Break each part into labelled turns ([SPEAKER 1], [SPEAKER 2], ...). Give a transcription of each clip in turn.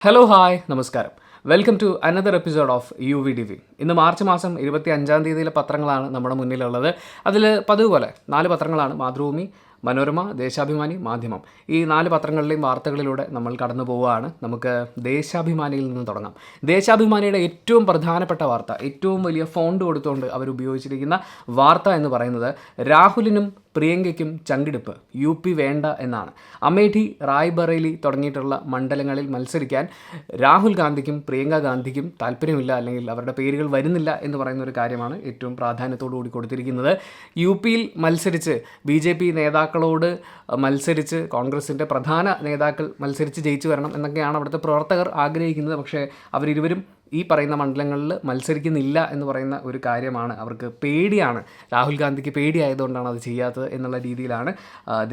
[SPEAKER 1] Hello hi നമസ്കാരം. Welcome to another episode of UVDV. ഇന്ന് March മാസം 25 പത്രങ്ങളാണ് നമ്മുടെ മുന്നിലുള്ളത്. അതിൽ പതിവ് പോലെ 4 പത്രങ്ങളാണ്: മാതൃഭൂമി, മനോരമ, ദേശാഭിമാനി, മാധ്യമം. ഈ 4 പത്രങ്ങളിലെയും വാർത്തകളിലൂടെ നമ്മൾ കടന്നു പോവുകയാണ്. നമുക്ക് ദേശാഭിമാനിയിൽ നിന്ന് തുടങ്ങാം. ദേശാഭിമാനിയുടെ ഏറ്റവും പ്രധാനപ്പെട്ട വാർത്ത, ഏറ്റവും വലിയ ഫോണ്ട് കൊടുത്തുകൊണ്ട് അവർ ഉപയോഗിച്ചിരിക്കുന്ന വാർത്ത എന്ന് പറയുന്നത് രാഹുലിനും പ്രിയങ്കയ്ക്കും ചങ്കിടിപ്പ്, UP വേണ്ട എന്നാണ്. അമേഠി, റായ്ബറേലി തുടങ്ങിയിട്ടുള്ള മണ്ഡലങ്ങളിൽ മത്സരിക്കാൻ രാഹുൽ ഗാന്ധിക്കും പ്രിയങ്ക ഗാന്ധിക്കും താല്പര്യമില്ല, അല്ലെങ്കിൽ അവരുടെ പേരുകൾ വരുന്നില്ല എന്ന് പറയുന്ന ഒരു കാര്യമാണ് ഏറ്റവും പ്രാധാന്യത്തോടു കൂടി കൊടുത്തിരിക്കുന്നത്. UP മത്സരിച്ച് BJP നേതാക്കളോട് മത്സരിച്ച് കോൺഗ്രസിൻ്റെ പ്രധാന നേതാക്കൾ മത്സരിച്ച് ജയിച്ചു വരണം എന്നൊക്കെയാണ് അവിടുത്തെ പ്രവർത്തകർ ആഗ്രഹിക്കുന്നത്. പക്ഷേ അവരിരുവരും ഈ പറയുന്ന മണ്ഡലങ്ങളിൽ മത്സരിക്കുന്നില്ല എന്ന് പറയുന്ന ഒരു കാര്യമാണ്. അവർക്ക് പേടിയാണ്, രാഹുൽ ഗാന്ധിക്ക് പേടിയായതുകൊണ്ടാണ് അത് ചെയ്യാത്തത് എന്നുള്ള രീതിയിലാണ്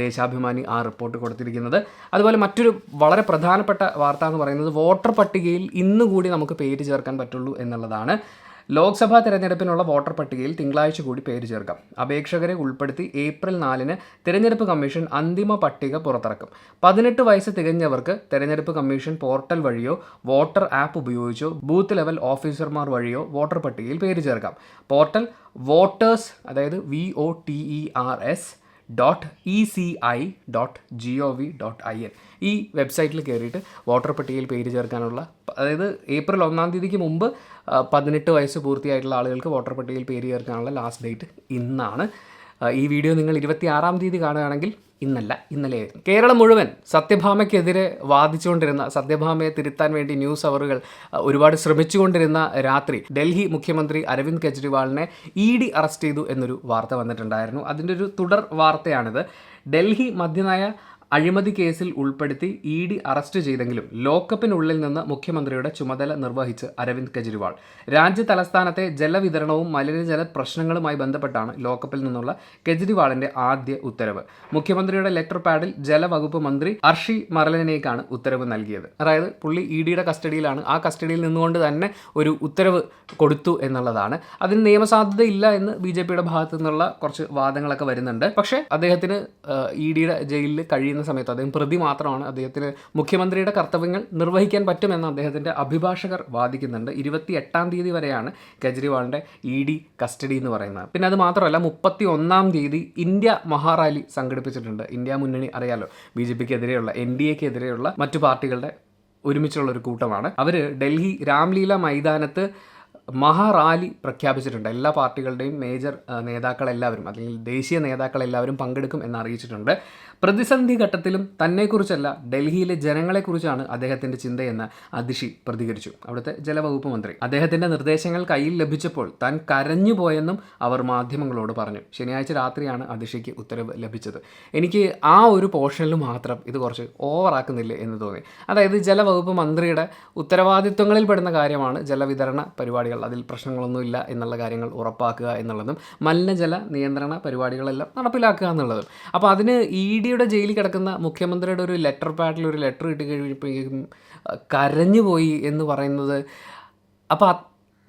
[SPEAKER 1] ദേശാഭിമാനി ആ റിപ്പോർട്ട് കൊടുത്തിരിക്കുന്നത്. അതുപോലെ മറ്റൊരു വളരെ പ്രധാനപ്പെട്ട വാർത്ത എന്ന് പറയുന്നത് വോട്ടർ പട്ടികയിൽ ഇന്നുകൂടി നമുക്ക് പേര് ചേർക്കാൻ പറ്റുള്ളൂ എന്നുള്ളതാണ്. ലോക്സഭാ തെരഞ്ഞെടുപ്പിനുള്ള വോട്ടർ പട്ടികയിൽ തിങ്കളാഴ്ച കൂടി പേര് ചേർക്കാം. അപേക്ഷകരെ ഉൾപ്പെടുത്തി ഏപ്രിൽ 4 തെരഞ്ഞെടുപ്പ് കമ്മീഷൻ അന്തിമ പട്ടിക പുറത്തിറക്കും. 18 വയസ്സ് തികഞ്ഞവർക്ക് തെരഞ്ഞെടുപ്പ് കമ്മീഷൻ പോർട്ടൽ വഴിയോ വോട്ടർ ആപ്പ് ഉപയോഗിച്ചോ ബൂത്ത് ലെവൽ ഓഫീസർമാർ വഴിയോ വോട്ടർ പട്ടികയിൽ പേര് ചേർക്കാം. പോർട്ടൽ വോട്ടേഴ്സ്, അതായത് VOTERS.ECI.gov.in ഈ വെബ്സൈറ്റിൽ കയറിയിട്ട് വോട്ടർ പട്ടികയിൽ പേര് ചേർക്കാനുള്ള, അതായത് ഏപ്രിൽ 1 മുമ്പ് 18 വയസ്സ് പൂർത്തിയായിട്ടുള്ള ആളുകൾക്ക് വോട്ടർ പട്ടികയിൽ പേര് ചേർക്കാനുള്ള ലാസ്റ്റ് ഡേറ്റ് ഇന്നാണ്. ഈ വീഡിയോ നിങ്ങൾ 26 കാണുകയാണെങ്കിൽ ഇന്നല്ല, ഇന്നലെയായിരുന്നു. കേരളം മുഴുവൻ സത്യഭാമയ്ക്കെതിരെ വാദിച്ചുകൊണ്ടിരുന്ന, സത്യഭാമയെ തിരുത്താൻ വേണ്ടി ന്യൂസ് അവറുകൾ ഒരുപാട് ശ്രമിച്ചുകൊണ്ടിരുന്ന രാത്രി ഡൽഹി മുഖ്യമന്ത്രി അരവിന്ദ് കെജ്രിവാളിനെ ED അറസ്റ്റ് ചെയ്തു എന്നൊരു വാർത്ത വന്നിട്ടുണ്ടായിരുന്നു. അതിൻ്റെ ഒരു തുടർ വാർത്തയാണിത്. ഡൽഹി മദ്യനയ അഴിമതി കേസിൽ ഉൾപ്പെടുത്തി ED അറസ്റ്റ് ചെയ്തെങ്കിലും ലോക്കപ്പിനുള്ളിൽ നിന്ന് മുഖ്യമന്ത്രിയുടെ ചുമതല നിർവഹിച്ച് അരവിന്ദ് കെജ്രിവാൾ. രാജ്യ തലസ്ഥാനത്തെ ജലവിതരണവും മലിനജല പ്രശ്നങ്ങളുമായി ബന്ധപ്പെട്ടാണ് ലോക്കപ്പിൽ നിന്നുള്ള കെജ്രിവാളിന്റെ ആദ്യ ഉത്തരവ്. മുഖ്യമന്ത്രിയുടെ ലെറ്റർ പാഡിൽ ജലവകുപ്പ് മന്ത്രി അർഷി മർലനേക്കാണ് ഉത്തരവ് നൽകിയത്. അതായത് പുള്ളി EDയുടെ കസ്റ്റഡിയിലാണ്. ആ കസ്റ്റഡിയിൽ നിന്നുകൊണ്ട് തന്നെ ഒരു ഉത്തരവ് കൊടുത്തു എന്നുള്ളതാണ്. അതിന് നിയമസാധ്യതയില്ല എന്ന് BJPയുടെ ഭാഗത്തു നിന്നുള്ള കുറച്ച് വാദങ്ങളൊക്കെ വരുന്നുണ്ട്. പക്ഷേ അദ്ദേഹത്തിന് EDയുടെ ജയിലിൽ കഴിയുന്ന സമയത്ത് അദ്ദേഹം പ്രതി മാത്രമാണ്. അദ്ദേഹത്തിന് മുഖ്യമന്ത്രിയുടെ കർത്തവ്യങ്ങൾ നിർവഹിക്കാൻ പറ്റുമെന്ന് അദ്ദേഹത്തിൻ്റെ അഭിഭാഷകർ വാദിക്കുന്നുണ്ട്. 28 വരെയാണ് കെജ്രിവാളിൻ്റെ ED കസ്റ്റഡി എന്ന് പറയുന്നത്. പിന്നെ അത് മാത്രമല്ല, 31 ഇന്ത്യ മഹാറാലി സംഘടിപ്പിച്ചിട്ടുണ്ട്. ഇന്ത്യ മുന്നണി അറിയാലോ, BJPക്കെതിരെയുള്ള, NDAക്കെതിരെയുള്ള മറ്റു പാർട്ടികളുടെ ഒരുമിച്ചുള്ള ഒരു കൂട്ടമാണ്. അവർ ഡൽഹി രാംലീല മൈതാനത്ത് മഹാറാലി പ്രഖ്യാപിച്ചിട്ടുണ്ട്. എല്ലാ പാർട്ടികളുടെയും മേജർ നേതാക്കളെല്ലാവരും, അല്ലെങ്കിൽ ദേശീയ നേതാക്കളെല്ലാവരും പങ്കെടുക്കും എന്ന് അറിയിച്ചിട്ടുണ്ട്. പ്രതിസന്ധി ഘട്ടത്തിലും തന്നെക്കുറിച്ചല്ല ഡൽഹിയിലെ ജനങ്ങളെക്കുറിച്ചാണ് അദ്ദേഹത്തിൻ്റെ ചിന്തയെന്ന് അതിഷി പ്രതികരിച്ചു. അവിടുത്തെ ജലവകുപ്പ് മന്ത്രി അദ്ദേഹത്തിൻ്റെ നിർദ്ദേശങ്ങൾ കയ്യിൽ ലഭിച്ചപ്പോൾ താൻ കരഞ്ഞുപോയെന്നും അവർ മാധ്യമങ്ങളോട് പറഞ്ഞു. ശനിയാഴ്ച രാത്രിയാണ് അതിഷിക്ക് ഉത്തരവ് ലഭിച്ചത്. എനിക്ക് ആ ഒരു പോർഷനിൽ മാത്രം ഇത് കുറച്ച് ഓവറാക്കുന്നില്ലേ എന്ന് തോന്നി. അതായത് ജലവകുപ്പ് മന്ത്രിയുടെ ഉത്തരവാദിത്വങ്ങളിൽ പെടുന്ന കാര്യമാണ് ജലവിതരണ പരിപാടികൾ. അതിൽ പ്രശ്നങ്ങളൊന്നുമില്ല എന്നുള്ള കാര്യങ്ങൾ ഉറപ്പാക്കുക എന്നുള്ളതും മലിനജല നിയന്ത്രണ പരിപാടികളെല്ലാം നടപ്പിലാക്കുക എന്നുള്ളതും. അപ്പോൾ അതിന് EDയുടെ ജയിലിൽ കിടക്കുന്ന മുഖ്യമന്ത്രിയുടെ ഒരു ലെറ്റർ പാഡിൽ ഒരു ലെറ്റർ കിട്ടി കഴിയുമ്പോഴേക്കും കരഞ്ഞുപോയി എന്ന് പറയുന്നത്, അപ്പോൾ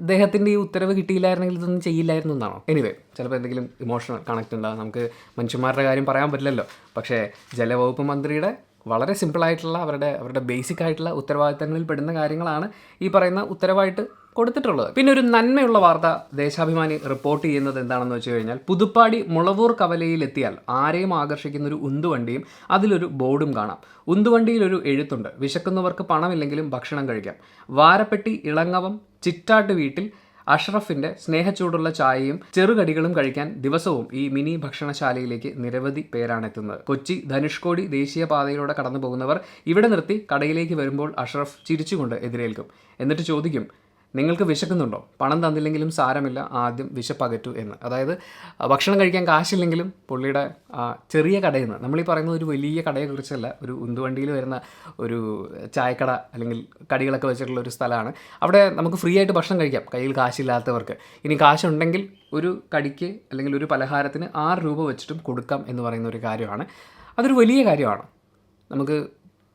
[SPEAKER 1] അദ്ദേഹത്തിൻ്റെ ഈ ഉത്തരവ് കിട്ടിയില്ലായിരുന്നെങ്കിൽ ഇതൊന്നും ചെയ്യില്ലായിരുന്നു എന്നാണോ? എനിവേ, ചിലപ്പോൾ എന്തെങ്കിലും ഇമോഷണൽ കണക്ട് ഉണ്ടാകും. നമുക്ക് മനുഷ്യന്മാരുടെ കാര്യം പറയാൻ പറ്റില്ലല്ലോ. പക്ഷേ ജലവകുപ്പ് മന്ത്രിയുടെ വളരെ സിമ്പിളായിട്ടുള്ള അവരുടെ ബേസിക് ആയിട്ടുള്ള ഉത്തരവാദിത്തങ്ങളിൽ പെടുന്ന കാര്യങ്ങളാണ് ഈ പറയുന്ന ഉത്തരവായിട്ട് കൊടുത്തിട്ടുള്ളത്. പിന്നെ ഒരു നന്മയുള്ള വാർത്ത ദേശാഭിമാനി റിപ്പോർട്ട് ചെയ്യുന്നത് എന്താണെന്ന് വെച്ച് കഴിഞ്ഞാൽ, പുതുപ്പാടി മുളവൂർ കവലയിൽ എത്തിയാൽ ആരെയും ആകർഷിക്കുന്ന ഒരു ഉന്തുവണ്ടിയും അതിലൊരു ബോർഡും കാണാം. ഉന്തുവണ്ടിയിൽ ഒരു എഴുത്തുണ്ട്: വിശക്കുന്നവർക്ക് പണമില്ലെങ്കിലും ഭക്ഷണം കഴിക്കാം. വാരപ്പെട്ടി ഇളങ്ങവം ചിറ്റാട്ട് വീട്ടിൽ അഷ്റഫിന്റെ സ്നേഹച്ചൂടുള്ള ചായയും ചെറുകടികളും കഴിക്കാൻ ദിവസവും ഈ മിനി ഭക്ഷണശാലയിലേക്ക് നിരവധി പേരാണ് എത്തുന്നത്. കൊച്ചി ധനുഷ്കോടി ദേശീയപാതയിലൂടെ കടന്നു പോകുന്നവർ ഇവിടെ നിർത്തി കടയിലേക്ക് വരുമ്പോൾ അഷ്റഫ് ചിരിച്ചുകൊണ്ട് എതിരേൽക്കും. എന്നിട്ട് ചോദിക്കും, നിങ്ങൾക്ക് വിശക്കുന്നുണ്ടോ? പണം തന്നില്ലെങ്കിലും സാരമില്ല, ആദ്യം വിശപ്പകറ്റു എന്ന്. അതായത് ഭക്ഷണം കഴിക്കാൻ കാശില്ലെങ്കിലും പുള്ളിയുടെ ചെറിയ കടയിൽ നിന്ന്, നമ്മളീ പറയുന്നത് ഒരു വലിയ കടയെക്കുറിച്ചല്ല, ഒരു ഉന്തുവണ്ടിയിൽ വരുന്ന ഒരു ചായക്കട അല്ലെങ്കിൽ കടികളൊക്കെ വെച്ചിട്ടുള്ള ഒരു സ്ഥലമാണ്. അവിടെ നമുക്ക് ഫ്രീ ആയിട്ട് ഭക്ഷണം കഴിക്കാം, കയ്യിൽ കാശില്ലാത്തവർക്ക്. ഇനി കാശുണ്ടെങ്കിൽ ഒരു കടിക്ക് അല്ലെങ്കിൽ ഒരു പലഹാരത്തിന് 6 രൂപ വെച്ചിട്ടും കൊടുക്കാം എന്ന് പറയുന്ന ഒരു കാര്യമാണ്. അതൊരു വലിയ കാര്യമാണ്. നമുക്ക്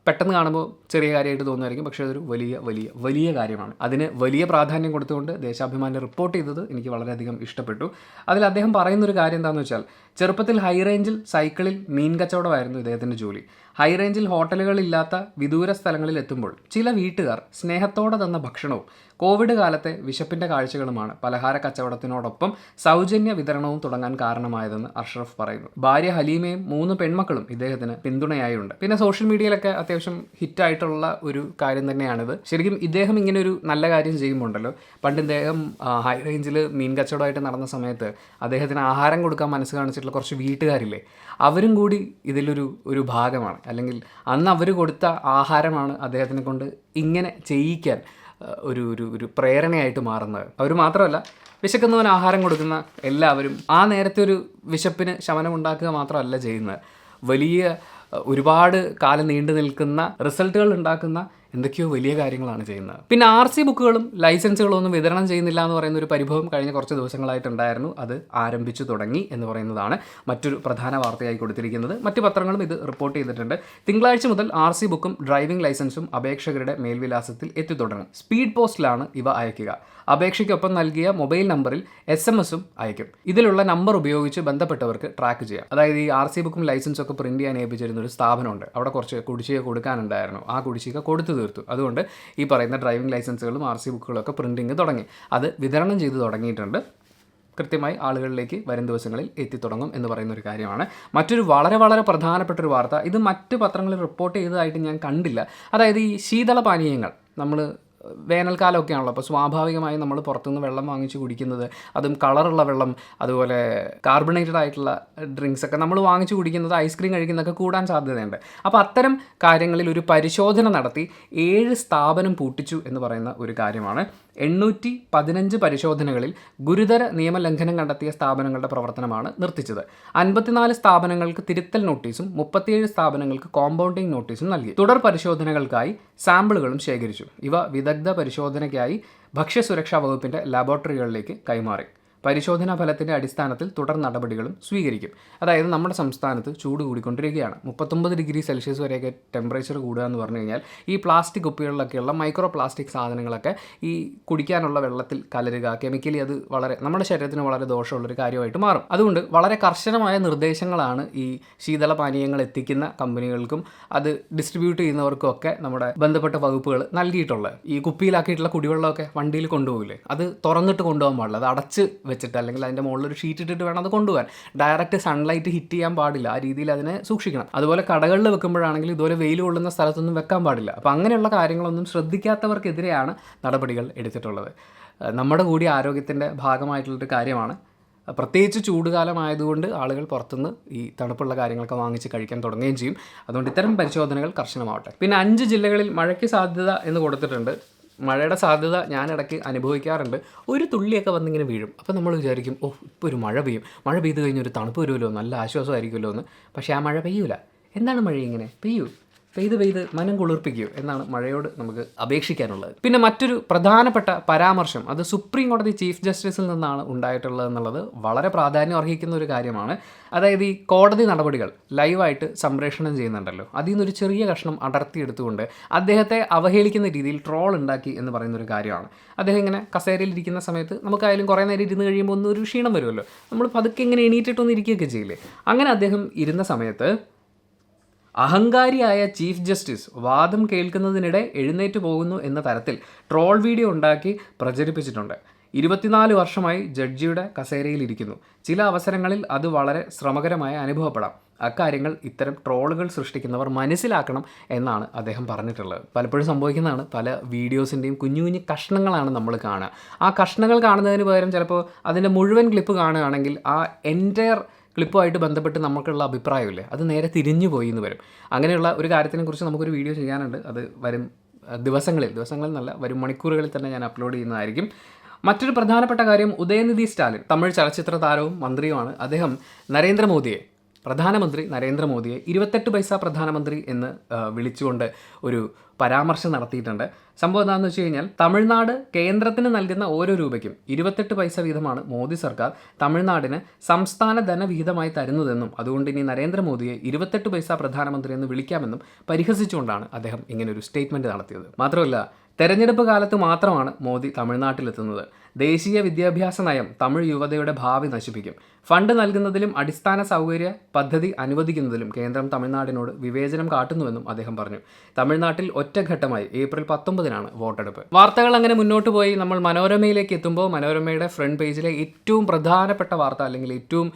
[SPEAKER 1] പെട്ടെന്ന് കാണുമ്പോൾ ചെറിയ കാര്യമായിട്ട് തോന്നുമായിരിക്കും, പക്ഷേ അതൊരു വലിയ വലിയ വലിയ കാര്യമാണ്. അതിന് വലിയ പ്രാധാന്യം കൊടുത്തുകൊണ്ട് ദേശാഭിമാനി റിപ്പോർട്ട് ചെയ്തത് എനിക്ക് വളരെയധികം ഇഷ്ടപ്പെട്ടു. അതിൽ അദ്ദേഹം പറയുന്നൊരു കാര്യം എന്താണെന്ന് വെച്ചാൽ, ചെറുപ്പത്തിൽ ഹൈ റേഞ്ചിൽ സൈക്കിളിൽ മീൻ കച്ചവടമായിരുന്നു ഇദ്ദേഹത്തിൻ്റെ ജോലി. ഹൈ റേഞ്ചിൽ ഹോട്ടലുകളില്ലാത്ത വിദൂര സ്ഥലങ്ങളിൽ എത്തുമ്പോൾ ചില വീട്ടുകാർ സ്നേഹത്തോടെ തന്ന ഭക്ഷണവും കോവിഡ് കാലത്തെ വിശപ്പിൻ്റെ കാഴ്ചകളുമാണ് പലഹാര കച്ചവടത്തിനോടൊപ്പം സൗജന്യ വിതരണവും തുടങ്ങാൻ കാരണമായതെന്ന് അഷ്റഫ് പറയുന്നു. ഭാര്യ ഹലീമയും 3 പെൺമക്കളും ഇദ്ദേഹത്തിന് പിന്തുണയായുണ്ട്. പിന്നെ സോഷ്യൽ മീഡിയയിലൊക്കെ അത്യാവശ്യം ഹിറ്റായിട്ടുള്ള ഒരു കാര്യം തന്നെയാണിത്. ശരിക്കും ഇദ്ദേഹം ഇങ്ങനെ ഒരു നല്ല കാര്യം ചെയ്യുമ്പോണ്ടല്ലോ, പണ്ട് ഇദ്ദേഹം ഹൈ റേഞ്ചിൽ മീൻ കച്ചവടമായിട്ട് നടന്ന സമയത്ത് അദ്ദേഹത്തിന് ആഹാരം കൊടുക്കാൻ മനസ്സ് കാണിച്ചിട്ടുള്ള കുറച്ച് വീട്ടുകാരില്ലേ, അവരും കൂടി ഇതിലൊരു ഭാഗമാണ്. അല്ലെങ്കിൽ അന്ന് അവർ കൊടുത്ത ആഹാരമാണ് അദ്ദേഹത്തിനെ കൊണ്ട് ഇങ്ങനെ ചെയ്യിക്കാൻ ഒരു പ്രേരണയായിട്ട് മാറുന്നത്. അവർ മാത്രമല്ല, വിശക്കുന്നവന് ആഹാരം കൊടുക്കുന്ന എല്ലാവരും ആ നേരത്തെ ഒരു വിശപ്പിന് ശമനമുണ്ടാക്കുക മാത്രമല്ല ചെയ്യുന്നത്, വലിയ ഒരുപാട് കാലം നീണ്ടു നിൽക്കുന്ന റിസൾട്ടുകൾ ഉണ്ടാക്കുന്ന എന്തൊക്കെയോ വലിയ കാര്യങ്ങളാണ് ചെയ്യുന്നത്. പിന്നെ RC ബുക്കുകളും ലൈസൻസുകളും ഒന്നും വിതരണം ചെയ്യുന്നില്ല എന്ന് പറയുന്ന ഒരു പരിഭവം കഴിഞ്ഞ കുറച്ച് ദിവസങ്ങളായിട്ടുണ്ടായിരുന്നു. അത് ആരംഭിച്ചു തുടങ്ങി എന്ന് പറയുന്നതാണ് മറ്റൊരു പ്രധാന വാർത്തയായി കൊടുത്തിരിക്കുന്നത്. മറ്റ് പത്രങ്ങളും ഇത് റിപ്പോർട്ട് ചെയ്തിട്ടുണ്ട്. തിങ്കളാഴ്ച മുതൽ RC ബുക്കും ഡ്രൈവിംഗ് ലൈസൻസും അപേക്ഷകരുടെ മേൽവിലാസത്തിൽ എത്തിത്തുടങ്ങും. സ്പീഡ് പോസ്റ്റിലാണ് ഇവ അയക്കുക. അപേക്ഷയ്ക്കൊപ്പം നൽകിയ മൊബൈൽ നമ്പറിൽ SMS-ഉം അയക്കും. ഇതിലുള്ള നമ്പർ ഉപയോഗിച്ച് ബന്ധപ്പെട്ടവർക്ക് ട്രാക്ക് ചെയ്യാം. അതായത് ഈ RC ബുക്കും ലൈസൻസും ഒക്കെ പ്രിന്റ് ചെയ്യാൻ ഏൽപ്പിച്ചിരുന്ന ഒരു സ്ഥാപനമുണ്ട്. അവിടെ കുറച്ച് കുടിശ്ശിക കൊടുക്കാനുണ്ടായിരുന്നു. ആ കുടിശ്ശിക കൊടുത്തു തീർത്തു. അതുകൊണ്ട് ഈ പറയുന്ന ഡ്രൈവിംഗ് ലൈസൻസുകളും RC ബുക്കുകളും ഒക്കെ പ്രിന്റിങ് തുടങ്ങി. അത് വിതരണം ചെയ്ത് തുടങ്ങിയിട്ടുണ്ട്. കൃത്യമായി ആളുകളിലേക്ക് വരും ദിവസങ്ങളിൽ എത്തിത്തുടങ്ങും എന്ന് പറയുന്ന ഒരു കാര്യമാണ്. മറ്റൊരു വളരെ വളരെ പ്രധാനപ്പെട്ട ഒരു വാർത്ത, ഇത് മറ്റ് പത്രങ്ങളിൽ റിപ്പോർട്ട് ചെയ്തതായിട്ട് ഞാൻ കണ്ടില്ല. അതായത് ഈ ശീതള പാനീയങ്ങൾ, നമ്മൾ വേനൽക്കാലമൊക്കെ ആണല്ലോ, അപ്പോൾ സ്വാഭാവികമായും നമ്മൾ പുറത്തുനിന്ന് വെള്ളം വാങ്ങിച്ച് കുടിക്കുന്നത്, അതും കളറുള്ള വെള്ളം, അതുപോലെ കാർബണേറ്റഡ് ആയിട്ടുള്ള ഡ്രിങ്ക്സൊക്കെ നമ്മൾ വാങ്ങിച്ച് കുടിക്കുന്നത്, ഐസ്ക്രീം കഴിക്കുന്നതൊക്കെ കൂടാൻ സാധ്യതയുണ്ട്. അപ്പോൾ അത്തരം കാര്യങ്ങളിൽ ഒരു പരിശോധന നടത്തി 7 സ്ഥാപനം പൂട്ടിച്ചു എന്ന് പറയുന്ന ഒരു കാര്യമാണ്. 815 പരിശോധനകളിൽ ഗുരുതര നിയമലംഘനം കണ്ടെത്തിയ സ്ഥാപനങ്ങളുടെ പ്രവർത്തനമാണ് നിർത്തിച്ചത്. 54 സ്ഥാപനങ്ങൾക്ക് തിരുത്തൽ നോട്ടീസും 37 സ്ഥാപനങ്ങൾക്ക് കോമ്പൗണ്ടിംഗ് നോട്ടീസും നൽകി. തുടർ പരിശോധനകൾക്കായി സാമ്പിളുകളും ശേഖരിച്ചു. ഇവ വിദഗ്ധ പരിശോധനയ്ക്കായി ഭക്ഷ്യസുരക്ഷാ വകുപ്പിൻ്റെ ലാബോറട്ടറികളിലേക്ക് കൈമാറി. പരിശോധനാ ഫലത്തിൻ്റെ അടിസ്ഥാനത്തിൽ തുടർ നടപടികളും സ്വീകരിക്കും. അതായത് നമ്മുടെ സംസ്ഥാനത്ത് ചൂട് കൂടിക്കൊണ്ടിരിക്കുകയാണ്. 39 ഡിഗ്രി സെൽഷ്യസ് വരെയൊക്കെ ടെമ്പറേച്ചർ കൂടുക എന്ന് പറഞ്ഞു കഴിഞ്ഞാൽ ഈ പ്ലാസ്റ്റിക് കുപ്പികളിലൊക്കെയുള്ള മൈക്രോ പ്ലാസ്റ്റിക് സാധനങ്ങളൊക്കെ ഈ കുടിക്കാനുള്ള വെള്ളത്തിൽ കലരുക, കെമിക്കലി അത് വളരെ നമ്മുടെ ശരീരത്തിന് വളരെ ദോഷമുള്ളൊരു കാര്യമായിട്ട് മാറും. അതുകൊണ്ട് വളരെ കർശനമായ നിർദ്ദേശങ്ങളാണ് ഈ ശീതള പാനീയങ്ങൾ എത്തിക്കുന്ന കമ്പനികൾക്കും അത് ഡിസ്ട്രിബ്യൂട്ട് ചെയ്യുന്നവർക്കും ഒക്കെ നമ്മുടെ ബന്ധപ്പെട്ട വകുപ്പുകൾ നൽകിയിട്ടുള്ളത്. ഈ കുപ്പിയിലാക്കിയിട്ടുള്ള കുടിവെള്ളമൊക്കെ വണ്ടിയിൽ കൊണ്ടുപോകില്ലേ, അത് തുറന്നിട്ട് കൊണ്ടുപോകാൻ പാടില്ല. അത് അടച്ച് വെച്ചിട്ട് അല്ലെങ്കിൽ അതിൻ്റെ മുകളിൽ ഒരു ഷീറ്റ് ഇട്ടിട്ട് വേണം അത് കൊണ്ടുപോകാൻ. ഡയറക്റ്റ് സൺലൈറ്റ് ഹിറ്റ് ചെയ്യാൻ പാടില്ല. ആ രീതിയിൽ അതിനെ സൂക്ഷിക്കണം. അതുപോലെ കടകളിൽ വെക്കുമ്പോഴാണെങ്കിൽ ഇതുപോലെ വെയിൽ കൊള്ളുന്ന സ്ഥലത്തൊന്നും വെക്കാൻ പാടില്ല. അപ്പോൾ അങ്ങനെയുള്ള കാര്യങ്ങളൊന്നും ശ്രദ്ധിക്കാത്തവർക്കെതിരെയാണ് നടപടികൾ എടുത്തിട്ടുള്ളത്. നമ്മുടെ കൂടി ആരോഗ്യത്തിൻ്റെ ഭാഗമായിട്ടുള്ളൊരു കാര്യമാണ്. പ്രത്യേകിച്ച് ചൂടുകാലമായതുകൊണ്ട് ആളുകൾ പുറത്തുനിന്ന് ഈ തണുപ്പുള്ള കാര്യങ്ങളൊക്കെ വാങ്ങിച്ച് കഴിക്കാൻ തുടങ്ങുകയും ചെയ്യും. അതുകൊണ്ട് ഇത്തരം പരിശോധനകൾ കർശനമാവട്ടെ. പിന്നെ 5 ജില്ലകളിൽ മഴയ്ക്ക് സാധ്യത എന്ന് കൊടുത്തിട്ടുണ്ട്. മഴയുടെ സാധ്യത ഞാൻ ഇടയ്ക്ക് അനുഭവിക്കാറുണ്ട്. ഒരു തുള്ളിയൊക്കെ വന്നിങ്ങനെ വീഴും. അപ്പോൾ നമ്മൾ വിചാരിക്കും, ഇപ്പോൾ ഒരു മഴ പെയ്യും, മഴ പെയ്ത് കഴിഞ്ഞൊരു തണുപ്പ് വരുമല്ലോ, നല്ല ആശ്വാസമായിരിക്കുമല്ലോ എന്ന്. പക്ഷേ ആ മഴ പെയ്യൂല. എന്താണ് മഴ ഇങ്ങനെ പെയ്ത് മനം കുളിർപ്പിക്കൂ എന്നാണ് മഴയോട് നമുക്ക് അപേക്ഷിക്കാനുള്ളത്. പിന്നെ മറ്റൊരു പ്രധാനപ്പെട്ട പരാമർശം, അത് സുപ്രീം കോടതി ചീഫ് ജസ്റ്റിസിൽ നിന്നാണ് ഉണ്ടായിട്ടുള്ളത് എന്നുള്ളത് വളരെ പ്രാധാന്യം അർഹിക്കുന്ന ഒരു കാര്യമാണ്. അതായത് ഈ കോടതി നടപടികൾ ലൈവായിട്ട് സംപ്രേഷണം ചെയ്യുന്നുണ്ടല്ലോ, അതിൽ നിന്നൊരു ചെറിയ കഷ്ണം അടർത്തിയെടുത്തുകൊണ്ട് അദ്ദേഹത്തെ അവഹേളിക്കുന്ന രീതിയിൽ ട്രോൾ ഉണ്ടാക്കി എന്ന് പറയുന്നൊരു കാര്യമാണ്. അദ്ദേഹം ഇങ്ങനെ കസേരയിൽ ഇരിക്കുന്ന സമയത്ത് നമുക്കായാലും കുറേ നേരം ഇരുന്ന് കഴിയുമ്പോൾ ഒന്നൊരു ക്ഷീണം വരുമല്ലോ, നമ്മൾ പതുക്കെ ഇങ്ങനെ എണീറ്റിട്ടൊന്ന് ഇരിക്കുകയൊക്കെ ചെയ്യില്ലേ. അങ്ങനെ അദ്ദേഹം ഇരുന്ന സമയത്ത് അഹങ്കാരിയായ ചീഫ് ജസ്റ്റിസ് വാദം കേൾക്കുന്നതിനിടെ എഴുന്നേറ്റ് പോകുന്നു എന്ന തരത്തിൽ ട്രോൾ വീഡിയോ ഉണ്ടാക്കി പ്രചരിപ്പിച്ചിട്ടുണ്ട്. 24 വർഷമായി ജഡ്ജിയുടെ കസേരയിലിരിക്കുന്നു. ചില അവസരങ്ങളിൽ അത് വളരെ ശ്രമകരമായി അനുഭവപ്പെടാം. അക്കാര്യങ്ങൾ ഇത്തരം ട്രോളുകൾ സൃഷ്ടിക്കുന്നവർ മനസ്സിലാക്കണം എന്നാണ് അദ്ദേഹം പറഞ്ഞിട്ടുള്ളത്. പലപ്പോഴും സംഭവിക്കുന്നതാണ്, പല വീഡിയോസിൻ്റെയും കുഞ്ഞു കുഞ്ഞു കഷ്ണങ്ങളാണ് നമ്മൾ കാണുക. ആ കഷ്ണങ്ങൾ കാണുന്നതിന് പകരം ചിലപ്പോൾ അതിൻ്റെ മുഴുവൻ ക്ലിപ്പ് കാണുകയാണെങ്കിൽ ആ എൻറ്റയർ ക്ലിപ്പുമായിട്ട് ബന്ധപ്പെട്ട് നമുക്കുള്ള അഭിപ്രായമില്ലേ, അത് നേരെ തിരിഞ്ഞു പോയി എന്ന് വരും. അങ്ങനെയുള്ള ഒരു കാര്യത്തിനെക്കുറിച്ച് നമുക്കൊരു വീഡിയോ ചെയ്യാനുണ്ട്. അത് വരും ദിവസങ്ങളിൽ നല്ല വരും മണിക്കൂറുകളിൽ തന്നെ ഞാൻ അപ്ലോഡ് ചെയ്യുന്നതായിരിക്കും. മറ്റൊരു പ്രധാനപ്പെട്ട കാര്യം, ഉദയനിധി സ്റ്റാലിൻ തമിഴ് ചലച്ചിത്ര താരവും മന്ത്രിയുമാണ്. അദ്ദേഹം പ്രധാനമന്ത്രി നരേന്ദ്രമോദിയെ 28 പൈസ പ്രധാനമന്ത്രി എന്ന് വിളിച്ചുകൊണ്ട് ഒരു പരാമർശം നടത്തിയിട്ടുണ്ട്. സംഭവം എന്താണെന്ന് വെച്ച് കഴിഞ്ഞാൽ, തമിഴ്നാട് കേന്ദ്രത്തിന് നൽകുന്ന ഓരോ രൂപയ്ക്കും 28 പൈസ വീതമാണ് മോദി സർക്കാർ തമിഴ്നാടിന് സംസ്ഥാന ധനവിഹിതമായി തരുന്നതെന്നും അതുകൊണ്ട് ഇനി നരേന്ദ്രമോദിയെ 28 പൈസ പ്രധാനമന്ത്രി എന്ന് വിളിക്കാമെന്നും പരിഹസിച്ചുകൊണ്ടാണ് അദ്ദേഹം ഇങ്ങനൊരു സ്റ്റേറ്റ്മെൻറ്റ് നടത്തിയത്. മാത്രമല്ല, തെരഞ്ഞെടുപ്പ് കാലത്ത് മാത്രമാണ് മോദി തമിഴ്നാട്ടിലെത്തുന്നത്. ദേശീയ വിദ്യാഭ്യാസ നയം തമിഴ് യുവതയുടെ ഭാവി നശിപ്പിക്കും. ഫണ്ട് നൽകുന്നതിലും അടിസ്ഥാന സൗകര്യ പദ്ധതി അനുവദിക്കുന്നതിലും കേന്ദ്രം തമിഴ്നാടിനോട് വിവേചനം കാട്ടുന്നുവെന്നും അദ്ദേഹം പറഞ്ഞു. തമിഴ്നാട്ടിൽ ഒറ്റഘട്ടമായി ഏപ്രിൽ 19-നാണ് വോട്ടെടുപ്പ്. വാർത്തകൾ അങ്ങനെ മുന്നോട്ട് പോയി നമ്മൾ മനോരമയിലേക്ക് എത്തുമ്പോൾ മനോരമയുടെ ഫ്രണ്ട് പേജിലെ ഏറ്റവും പ്രധാനപ്പെട്ട വാർത്ത, അല്ലെങ്കിൽ ഏറ്റവും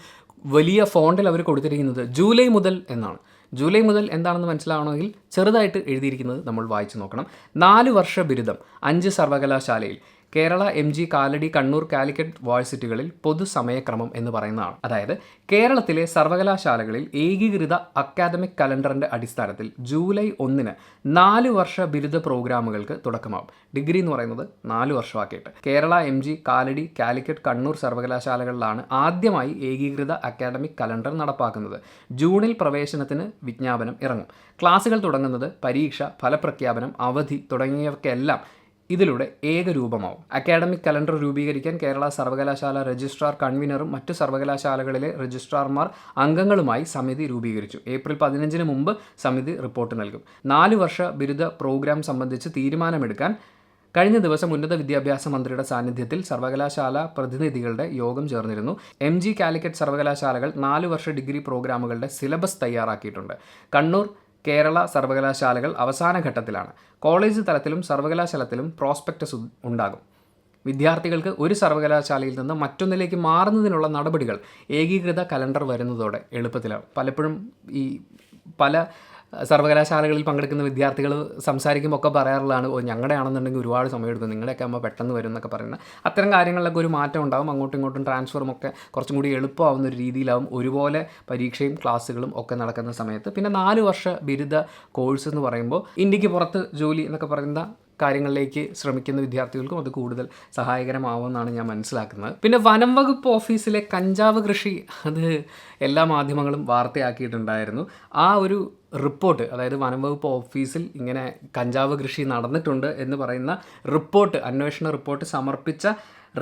[SPEAKER 1] വലിയ ഫോണ്ടിൽ അവർ കൊടുത്തിരിക്കുന്നത് ജൂലൈ മുതൽ എന്നാണ്. ജൂലൈ മുതൽ എന്താണെന്ന് മനസ്സിലാവണമെങ്കിൽ ചെറുതായിട്ട് എഴുതിയിരിക്കുന്നത് നമ്മൾ വായിച്ചു നോക്കണം. 4 വർഷ ബിരുദം 5 സർവകലാശാലയിൽ. കേരള, MG, കാലടി, കണ്ണൂർ, കാലിക്കറ്റ് യൂണിവേഴ്സിറ്റികളിൽ പൊതുസമയക്രമം എന്ന് പറയുന്നതാണ്. അതായത് കേരളത്തിലെ സർവകലാശാലകളിൽ ഏകീകൃത അക്കാദമിക് കലണ്ടറിൻ്റെ അടിസ്ഥാനത്തിൽ ജൂലൈ 1-ന് 4 വർഷ ബിരുദ പ്രോഗ്രാമുകൾക്ക് തുടക്കമാവും. ഡിഗ്രി എന്ന് പറയുന്നത് 4 വർഷമാക്കിയിട്ട്. കേരള, MG, കാലടി, കാലിക്കറ്റ്, കണ്ണൂർ സർവകലാശാലകളിലാണ് ആദ്യമായി ഏകീകൃത അക്കാദമിക് കലണ്ടർ നടപ്പാക്കുന്നത്. ജൂണിൽ പ്രവേശനത്തിന് വിജ്ഞാപനം ഇറങ്ങും. ക്ലാസുകൾ തുടങ്ങുന്നത്, പരീക്ഷ, ഫലപ്രഖ്യാപനം, അവധി തുടങ്ങിയവയ്ക്കെല്ലാം ഇതിലൂടെ ഏകരൂപമാവും. അക്കാഡമിക് കലണ്ടർ രൂപീകരിക്കാൻ കേരള സർവകലാശാല രജിസ്ട്രാർ കൺവീനറും മറ്റു സർവകലാശാലകളിലെ രജിസ്ട്രാർമാർ അംഗങ്ങളുമായി സമിതി രൂപീകരിച്ചു. ഏപ്രിൽ 15-ന് മുമ്പ് സമിതി റിപ്പോർട്ട് നൽകും. 4 വർഷ ബിരുദ പ്രോഗ്രാം സംബന്ധിച്ച് തീരുമാനമെടുക്കാൻ കഴിഞ്ഞ ദിവസം ഉന്നത വിദ്യാഭ്യാസ മന്ത്രിയുടെ സാന്നിധ്യത്തിൽ സർവകലാശാല പ്രതിനിധികളുടെ യോഗം ചേർന്നിരുന്നു. MG, കാലിക്കറ്റ് സർവകലാശാലകൾ 4 വർഷ ഡിഗ്രി പ്രോഗ്രാമുകളുടെ സിലബസ് തയ്യാറാക്കിയിട്ടുണ്ട്. കണ്ണൂർ, കേരള സർവകലാശാലകൾ അവസാന ഘട്ടത്തിലാണ്. കോളേജ് തലത്തിലും സർവകലാശാലത്തിലും പ്രോസ്പെക്ടസ് ഉണ്ടാകും. വിദ്യാർത്ഥികൾക്ക് ഒരു സർവകലാശാലയിൽ നിന്ന് മറ്റൊന്നിലേക്ക് മാറുന്നതിനുള്ള നടപടികൾ ഏകീകൃത കലണ്ടർ വരുന്നതോടെ എളുപ്പത്തിലാവും. പലപ്പോഴും ഈ പല സർവകലാശാലകളിൽ പങ്കെടുക്കുന്ന വിദ്യാർത്ഥികൾ സംസാരിക്കുമ്പോൾ ഒക്കെ പറയാറുള്ളതാണ്, ഞങ്ങളുടെ ആണെന്നുണ്ടെങ്കിൽ ഒരുപാട് സമയമെടുക്കും, നിങ്ങളുടെയൊക്കെ ആകുമ്പോൾ പെട്ടെന്ന് വരും എന്നൊക്കെ പറയുന്നത്. അത്തരം കാര്യങ്ങളിലൊക്കെ ഒരു മാറ്റം ഉണ്ടാകും. അങ്ങോട്ടും ഇങ്ങോട്ടും ട്രാൻസ്ഫറും ഒക്കെ കുറച്ചും കൂടി എളുപ്പമാവുന്ന ഒരു രീതിയിലാവും ഒരുപോലെ പരീക്ഷയും ക്ലാസ്സുകളും ഒക്കെ നടക്കുന്ന സമയത്ത്. പിന്നെ 4 വർഷ ബിരുദ കോഴ്സ് എന്ന് പറയുമ്പോൾ ഇന്ത്യക്ക് പുറത്ത് ജോലി എന്നൊക്കെ പറയുന്ന കാര്യങ്ങളിലേക്ക് ശ്രമിക്കുന്ന വിദ്യാർത്ഥികൾക്കും അത് കൂടുതൽ സഹായകരമാവുമെന്നാണ് ഞാൻ മനസ്സിലാക്കുന്നത്. പിന്നെ വനം വകുപ്പ് ഓഫീസിലെ കഞ്ചാവ് കൃഷി, അത് എല്ലാ മാധ്യമങ്ങളും വാർത്തയാക്കിയിട്ടുണ്ടായിരുന്നു. ആ ഒരു റിപ്പോർട്ട്, അതായത് വനം വകുപ്പ് ഓഫീസിൽ ഇങ്ങനെ കഞ്ചാവ് കൃഷി നടന്നിട്ടുണ്ട് എന്ന് പറയുന്ന റിപ്പോർട്ട്, അന്വേഷണ റിപ്പോർട്ട് സമർപ്പിച്ച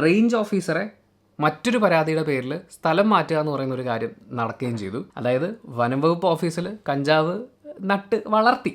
[SPEAKER 1] റേഞ്ച് ഓഫീസറെ മറ്റൊരു പരാതിയുടെ പേരിൽ സ്ഥലം മാറ്റുക എന്ന് പറയുന്ന ഒരു കാര്യം നടക്കുകയും ചെയ്തു. അതായത് വനം വകുപ്പ് ഓഫീസിൽ കഞ്ചാവ് നട്ട് വളർത്തി,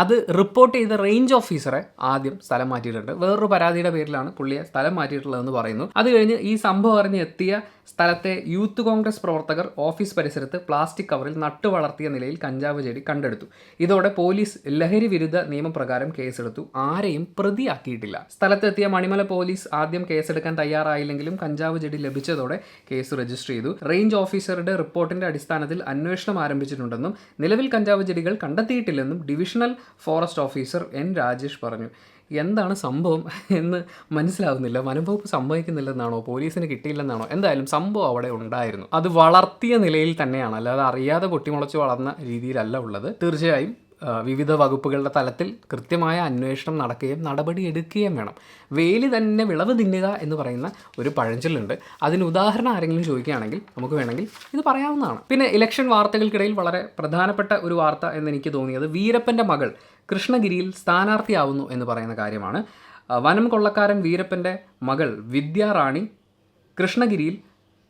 [SPEAKER 1] അത് റിപ്പോർട്ട് ചെയ്ത റേഞ്ച് ഓഫീസറെ ആദ്യം സ്ഥലം മാറ്റിയിട്ടുണ്ട്. വേറൊരു പരാതിയുടെ പേരിലാണ് പുള്ളിയെ സ്ഥലം മാറ്റിയിട്ടുള്ളതെന്ന് പറയുന്നു. അത് കഴിഞ്ഞ് ഈ സംഭവം അറിഞ്ഞ് എത്തിയ സ്ഥലത്തെ യൂത്ത് കോൺഗ്രസ് പ്രവർത്തകർ ഓഫീസ് പരിസരത്ത് പ്ലാസ്റ്റിക് കവറിൽ നട്ടു വളർത്തിയ നിലയിൽ കഞ്ചാവ് ചെടി കണ്ടെടുത്തു. ഇതോടെ പോലീസ് ലഹരി വിരുദ്ധ നിയമപ്രകാരം കേസെടുത്തു. ആരെയും പ്രതിയാക്കിയിട്ടില്ല. സ്ഥലത്തെത്തിയ മണിമല പോലീസ് ആദ്യം കേസെടുക്കാൻ തയ്യാറായില്ലെങ്കിലും കഞ്ചാവ് ചെടി ലഭിച്ചതോടെ കേസ് രജിസ്റ്റർ ചെയ്തു. റേഞ്ച് ഓഫീസറുടെ റിപ്പോർട്ടിന്റെ അടിസ്ഥാനത്തിൽ അന്വേഷണം ആരംഭിച്ചിട്ടുണ്ടെന്നും നിലവിൽ കഞ്ചാവ് ചെടികൾ കണ്ടെത്തിയിട്ടില്ലെന്നും divisional forest officer N. Rajesh പറഞ്ഞു. എന്താണ് സംഭവം എന്ന് മനസ്സിലാവുന്നില്ല. വനംവകുപ്പ് സമ്മതിക്കുന്നില്ലെന്നാണോ, പോലീസിന് കിട്ടിയില്ലെന്നാണോ, എന്തായാലും സംഭവം അവിടെ ഉണ്ടായിരുന്നു. അത് വളർത്തിയ നിലയിൽ തന്നെയാണ്, അല്ലാതെ അറിയാതെ പൊട്ടിമുളച്ച് വളർന്ന രീതിയിലല്ല ഉള്ളത്. തീർച്ചയായും വിവിധ വകുപ്പുകളുടെ തലത്തിൽ കൃത്യമായ അന്വേഷണം നടക്കുകയും നടപടി എടുക്കുകയും വേണം. വേലി തന്നെ വിളവ് തിന്നുക എന്ന് പറയുന്ന ഒരു പഴഞ്ചൊല്ലുണ്ട്. അതിന് ഉദാഹരണം ആരെങ്കിലും ചോദിക്കുകയാണെങ്കിൽ നമുക്ക് വേണമെങ്കിൽ ഇത് പറയാവുന്നതാണ്. പിന്നെ ഇലക്ഷൻ വാർത്തകൾക്കിടയിൽ വളരെ പ്രധാനപ്പെട്ട ഒരു വാർത്ത എന്നെനിക്ക് തോന്നിയത് വീരപ്പൻ്റെ മകൾ കൃഷ്ണഗിരിയിൽ സ്ഥാനാർത്ഥിയാവുന്നു എന്ന് പറയുന്ന കാര്യമാണ്. വനം കൊള്ളക്കാരൻ വീരപ്പൻ്റെ മകൾ വിദ്യാറാണി കൃഷ്ണഗിരിയിൽ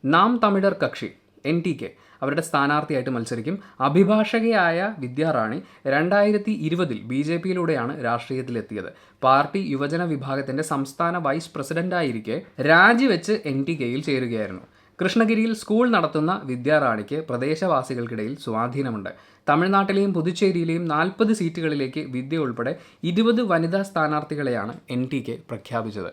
[SPEAKER 1] നാം തമിഴർ കക്ഷി NTK അവരുടെ സ്ഥാനാർത്ഥിയായിട്ട് മത്സരിക്കും. അഭിഭാഷകയായ വിദ്യാറാണി 2020 BJPയിലൂടെയാണ് രാഷ്ട്രീയത്തിലെത്തിയത്. പാർട്ടി യുവജന വിഭാഗത്തിൻ്റെ സംസ്ഥാന വൈസ് പ്രസിഡന്റായിരിക്കെ രാജിവെച്ച് NTKയിൽ ചേരുകയായിരുന്നു. കൃഷ്ണഗിരിയിൽ സ്കൂൾ നടത്തുന്ന വിദ്യാറാണിക്ക് പ്രദേശവാസികൾക്കിടയിൽ സ്വാധീനമുണ്ട്. തമിഴ്നാട്ടിലെയും പുതുച്ചേരിയിലെയും 40 സീറ്റുകളിലേക്ക് വിദ്യ ഉൾപ്പെടെ 20 വനിതാ സ്ഥാനാർത്ഥികളെയാണ് NTK പ്രഖ്യാപിച്ചത്.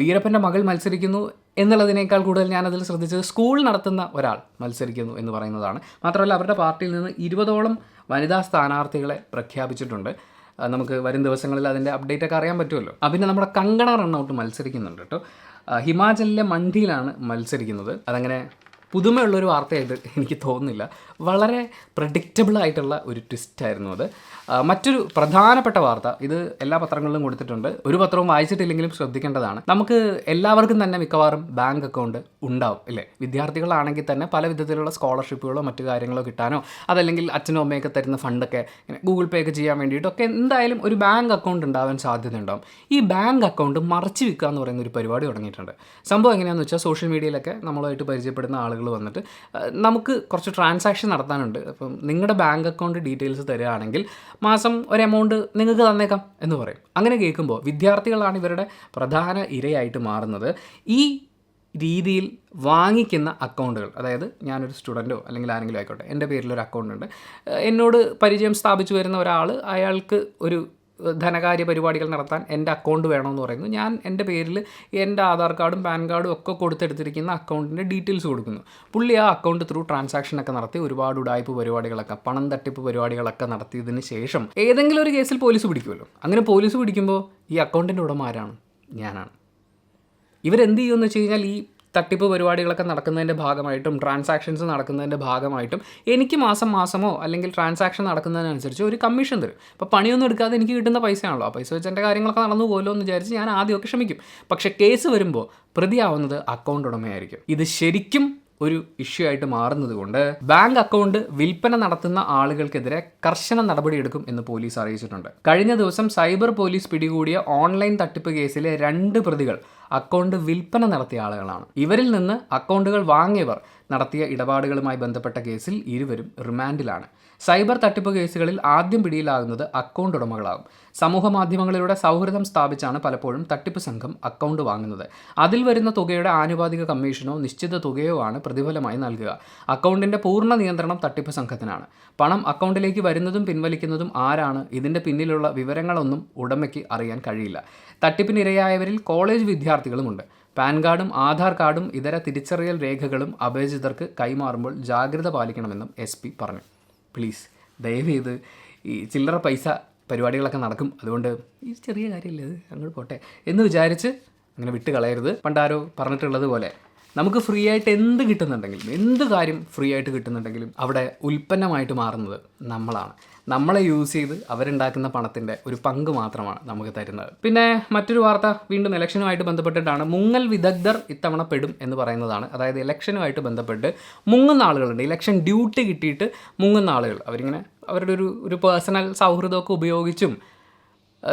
[SPEAKER 1] വീരപ്പൻ്റെ മകൾ മത്സരിക്കുന്നു എന്നുള്ളതിനേക്കാൾ കൂടുതൽ ഞാനതിൽ ശ്രദ്ധിച്ചത് സ്കൂൾ നടത്തുന്ന ഒരാൾ മത്സരിക്കുന്നു എന്ന് പറയുന്നതാണ്. മാത്രമല്ല അവരുടെ പാർട്ടിയിൽ നിന്ന് 20ഓളം വനിതാ സ്ഥാനാർത്ഥികളെ പ്രഖ്യാപിച്ചിട്ടുണ്ട്. നമുക്ക് വരും ദിവസങ്ങളിൽ അതിൻ്റെ അപ്ഡേറ്റ് ഒക്കെ അറിയാൻ പറ്റുമല്ലോ. പിന്നെ നമ്മുടെ കങ്കണ റണ്ണൗട്ട് മത്സരിക്കുന്നുണ്ട് കേട്ടോ. ഹിമാചലിലെ മണ്ഡിയിലാണ് മത്സരിക്കുന്നത്. അതങ്ങനെ പുതുമയുള്ളൊരു വാർത്തയായിട്ട് എനിക്ക് തോന്നുന്നില്ല. വളരെ പ്രഡിക്റ്റബിൾ ആയിട്ടുള്ള ഒരു ട്വിസ്റ്റായിരുന്നു അത്. മറ്റൊരു പ്രധാനപ്പെട്ട വാർത്ത, ഇത് എല്ലാ പത്രങ്ങളിലും കൊടുത്തിട്ടുണ്ട്, ഒരു പത്രവും വായിച്ചിട്ടില്ലെങ്കിലും ശ്രദ്ധിക്കേണ്ടതാണ്. നമുക്ക് എല്ലാവർക്കും തന്നെ മിക്കവാറും ബാങ്ക് അക്കൗണ്ട് ഉണ്ടാവും അല്ലേ? വിദ്യാർത്ഥികളാണെങ്കിൽ തന്നെ പല വിധത്തിലുള്ള സ്കോളർഷിപ്പുകളോ മറ്റു കാര്യങ്ങളോ കിട്ടാനോ അതല്ലെങ്കിൽ അച്ഛനും അമ്മയൊക്കെ തരുന്ന ഫണ്ടൊക്കെ ഇങ്ങനെ ഗൂഗിൾ പേ ഒക്കെ ചെയ്യാൻ വേണ്ടിയിട്ടൊക്കെ എന്തായാലും ഒരു ബാങ്ക് അക്കൗണ്ട് ഉണ്ടാവാൻ സാധ്യതയുണ്ടാവും. ഈ ബാങ്ക് അക്കൗണ്ട് മറച്ചു വെക്കുക എന്ന് പറയുന്ന ഒരു പരിപാടി തുടങ്ങിയിട്ടുണ്ട്. സംഭവം എങ്ങനെയാണെന്ന് വെച്ചാൽ സോഷ്യൽ മീഡിയയിലൊക്കെ നമ്മളുമായിട്ട് പരിചയപ്പെടുന്ന ആളുകൾ വന്നിട്ട് നമുക്ക് കുറച്ച് ട്രാൻസാക്ഷൻ ട്രാൻസാക്ഷൻ നടത്താനുണ്ട്, അപ്പം നിങ്ങളുടെ ബാങ്ക് അക്കൗണ്ട് ഡീറ്റെയിൽസ് തരികയാണെങ്കിൽ മാസം ഒരു എമൗണ്ട് നിങ്ങൾക്ക് തന്നേക്കാം എന്ന് പറയും. അങ്ങനെ കേൾക്കുമ്പോൾ വിദ്യാർത്ഥികളാണ് ഇവരുടെ പ്രധാന ഇരയായിട്ട് മാറുന്നത്. ഈ രീതിയിൽ വാങ്ങിക്കുന്ന അക്കൗണ്ടുകൾ, അതായത് ഞാനൊരു സ്റ്റുഡൻറ്റോ അല്ലെങ്കിൽ ആരെങ്കിലും ആയിക്കോട്ടെ, എൻ്റെ പേരിലൊരു അക്കൗണ്ട് ഉണ്ട്, എന്നോട് പരിചയം സ്ഥാപിച്ചു വരുന്ന ഒരാൾ, അയാൾക്ക് ഒരു ധനകാര്യ പരിപാടികൾ നടത്താൻ എൻ്റെ അക്കൗണ്ട് വേണമെന്ന് പറയുന്നു. ഞാൻ എൻ്റെ പേരിൽ എൻ്റെ ആധാർ കാർഡും പാൻ കാർഡും ഒക്കെ കൊടുത്തെടുത്തിരിക്കുന്ന അക്കൗണ്ടിൻ്റെ ഡീറ്റെയിൽസ് കൊടുക്കുന്നു. പുള്ളി ആ അക്കൗണ്ട് ത്രൂ ട്രാൻസാക്ഷനൊക്കെ നടത്തി ഒരുപാട് ഉടായ്പ പരിപാടികളൊക്കെ, പണം തട്ടിപ്പ് പരിപാടികളൊക്കെ നടത്തിയതിന് ശേഷം ഏതെങ്കിലും ഒരു കേസിൽ പോലീസ് പിടിക്കുമല്ലോ. അങ്ങനെ പോലീസ് പിടിക്കുമ്പോൾ ഈ അക്കൗണ്ടിൻ്റെ ഉടമ ആരാണ്? ഞാനാണ്. ഇവരെന്ത് ചെയ്യുമെന്ന് വെച്ച് കഴിഞ്ഞാൽ, ഈ തട്ടിപ്പ് പരിപാടികളൊക്കെ നടക്കുന്നതിൻ്റെ ഭാഗമായിട്ടും ട്രാൻസാക്ഷൻസ് നടക്കുന്നതിൻ്റെ ഭാഗമായിട്ടും എനിക്ക് മാസമോ അല്ലെങ്കിൽ ട്രാൻസാക്ഷൻ നടക്കുന്നതിനനുസരിച്ച് ഒരു കമ്മീഷൻ തരും. ഇപ്പോൾ പണിയൊന്നും എടുക്കാതെ എനിക്ക് കിട്ടുന്ന പൈസയാണല്ലോ, ആ പൈസ വെച്ച് എൻ്റെ കാര്യങ്ങളൊക്കെ നടന്നു പോകുമല്ലോ എന്ന് വിചാരിച്ച് ഞാൻ ആദ്യമൊക്കെ ക്ഷമിക്കും. പക്ഷേ കേസ് വരുമ്പോൾ പ്രതിയാവുന്നത് അക്കൗണ്ട് ഉടമയായിരിക്കും. ഇത് ശരിക്കും ഒരു ഇഷ്യൂ ആയിട്ട് മാറുന്നത് കൊണ്ട് ബാങ്ക് അക്കൗണ്ട് വിൽപ്പന നടത്തുന്ന ആളുകൾക്കെതിരെ കർശന നടപടിയെടുക്കും എന്ന് പോലീസ് അറിയിച്ചിട്ടുണ്ട്. കഴിഞ്ഞ ദിവസം സൈബർ പോലീസ് പിടികൂടിയ ഓൺലൈൻ തട്ടിപ്പ് കേസിലെ 2 പ്രതികൾ അക്കൗണ്ട് വിൽപ്പന നടത്തിയ ആളുകളാണ്. ഇവരിൽ നിന്ന് അക്കൗണ്ടുകൾ വാങ്ങിയവർ നടത്തിയ ഇടപാടുകളുമായി ബന്ധപ്പെട്ട കേസിൽ ഇരുവരും റിമാൻഡിലാണ്. സൈബർ തട്ടിപ്പ് കേസുകളിൽ ആദ്യം പിടിയിലാകുന്നത് അക്കൗണ്ട് ഉടമകളാകും. സമൂഹ മാധ്യമങ്ങളിലൂടെ സൗഹൃദം സ്ഥാപിച്ചാണ് പലപ്പോഴും തട്ടിപ്പ് സംഘം അക്കൗണ്ട് വാങ്ങുന്നത്. അതിൽ വരുന്ന തുകയുടെ ആനുപാതിക കമ്മീഷനോ നിശ്ചിത തുകയോ ആണ് പ്രതിഫലമായി നൽകുക. അക്കൗണ്ടിൻ്റെ പൂർണ്ണ നിയന്ത്രണം തട്ടിപ്പ് സംഘത്തിനാണ്. പണം അക്കൗണ്ടിലേക്ക് വരുന്നതും പിൻവലിക്കുന്നതും ആരാണ്, ഇതിൻ്റെ പിന്നിലുള്ള വിവരങ്ങളൊന്നും ഉടമയ്ക്ക് അറിയാൻ കഴിയില്ല. തട്ടിപ്പിനിരയായവരിൽ കോളേജ് വിദ്യാർത്ഥികളുമുണ്ട്. പാൻ കാർഡും ആധാർ കാർഡും ഇതര തിരിച്ചറിയൽ രേഖകളും അപരിചിതർക്ക് കൈമാറുമ്പോൾ ജാഗ്രത പാലിക്കണമെന്നും SP പറഞ്ഞു. പ്ലീസ് ദയവ് ചെയ്ത് ഈ ചില്ലറ പൈസ പരിപാടികളൊക്കെ നടക്കും, അതുകൊണ്ട് ഈ ചെറിയ കാര്യമില്ല ഇത് അങ്ങോട്ട് പോട്ടെ എന്ന് വിചാരിച്ച് അങ്ങനെ വിട്ട് കളയരുത്. പണ്ടാരോ പറഞ്ഞിട്ടുള്ളത് പോലെ നമുക്ക് ഫ്രീ ആയിട്ട് എന്ത് കിട്ടുന്നുണ്ടെങ്കിലും, എന്ത് കാര്യം ഫ്രീ ആയിട്ട് കിട്ടുന്നുണ്ടെങ്കിലും അവിടെ ഉൽപ്പന്നമായിട്ട് മാറുന്നത് നമ്മളാണ്. നമ്മളെ യൂസ് ചെയ്ത് അവരുണ്ടാക്കുന്ന പണത്തിൻ്റെ ഒരു പങ്ക് മാത്രമാണ് നമുക്ക് തരുന്നത്. പിന്നെ മറ്റൊരു വാർത്ത വീണ്ടും ഇലക്ഷനുമായിട്ട് ബന്ധപ്പെട്ടിട്ടാണ്. മുങ്ങൽ വിദഗ്ധർ ഇത്തവണ പെടും എന്ന് പറയുന്നതാണ്. അതായത് ഇലക്ഷനുമായിട്ട് ബന്ധപ്പെട്ട് മുങ്ങുന്ന ആളുകളുണ്ട്, ഇലക്ഷൻ ഡ്യൂട്ടി കിട്ടിയിട്ട് മുങ്ങുന്ന ആളുകൾ. അവരിങ്ങനെ അവരുടെ ഒരു പേഴ്സണൽ സൗഹൃദമൊക്കെ ഉപയോഗിച്ചും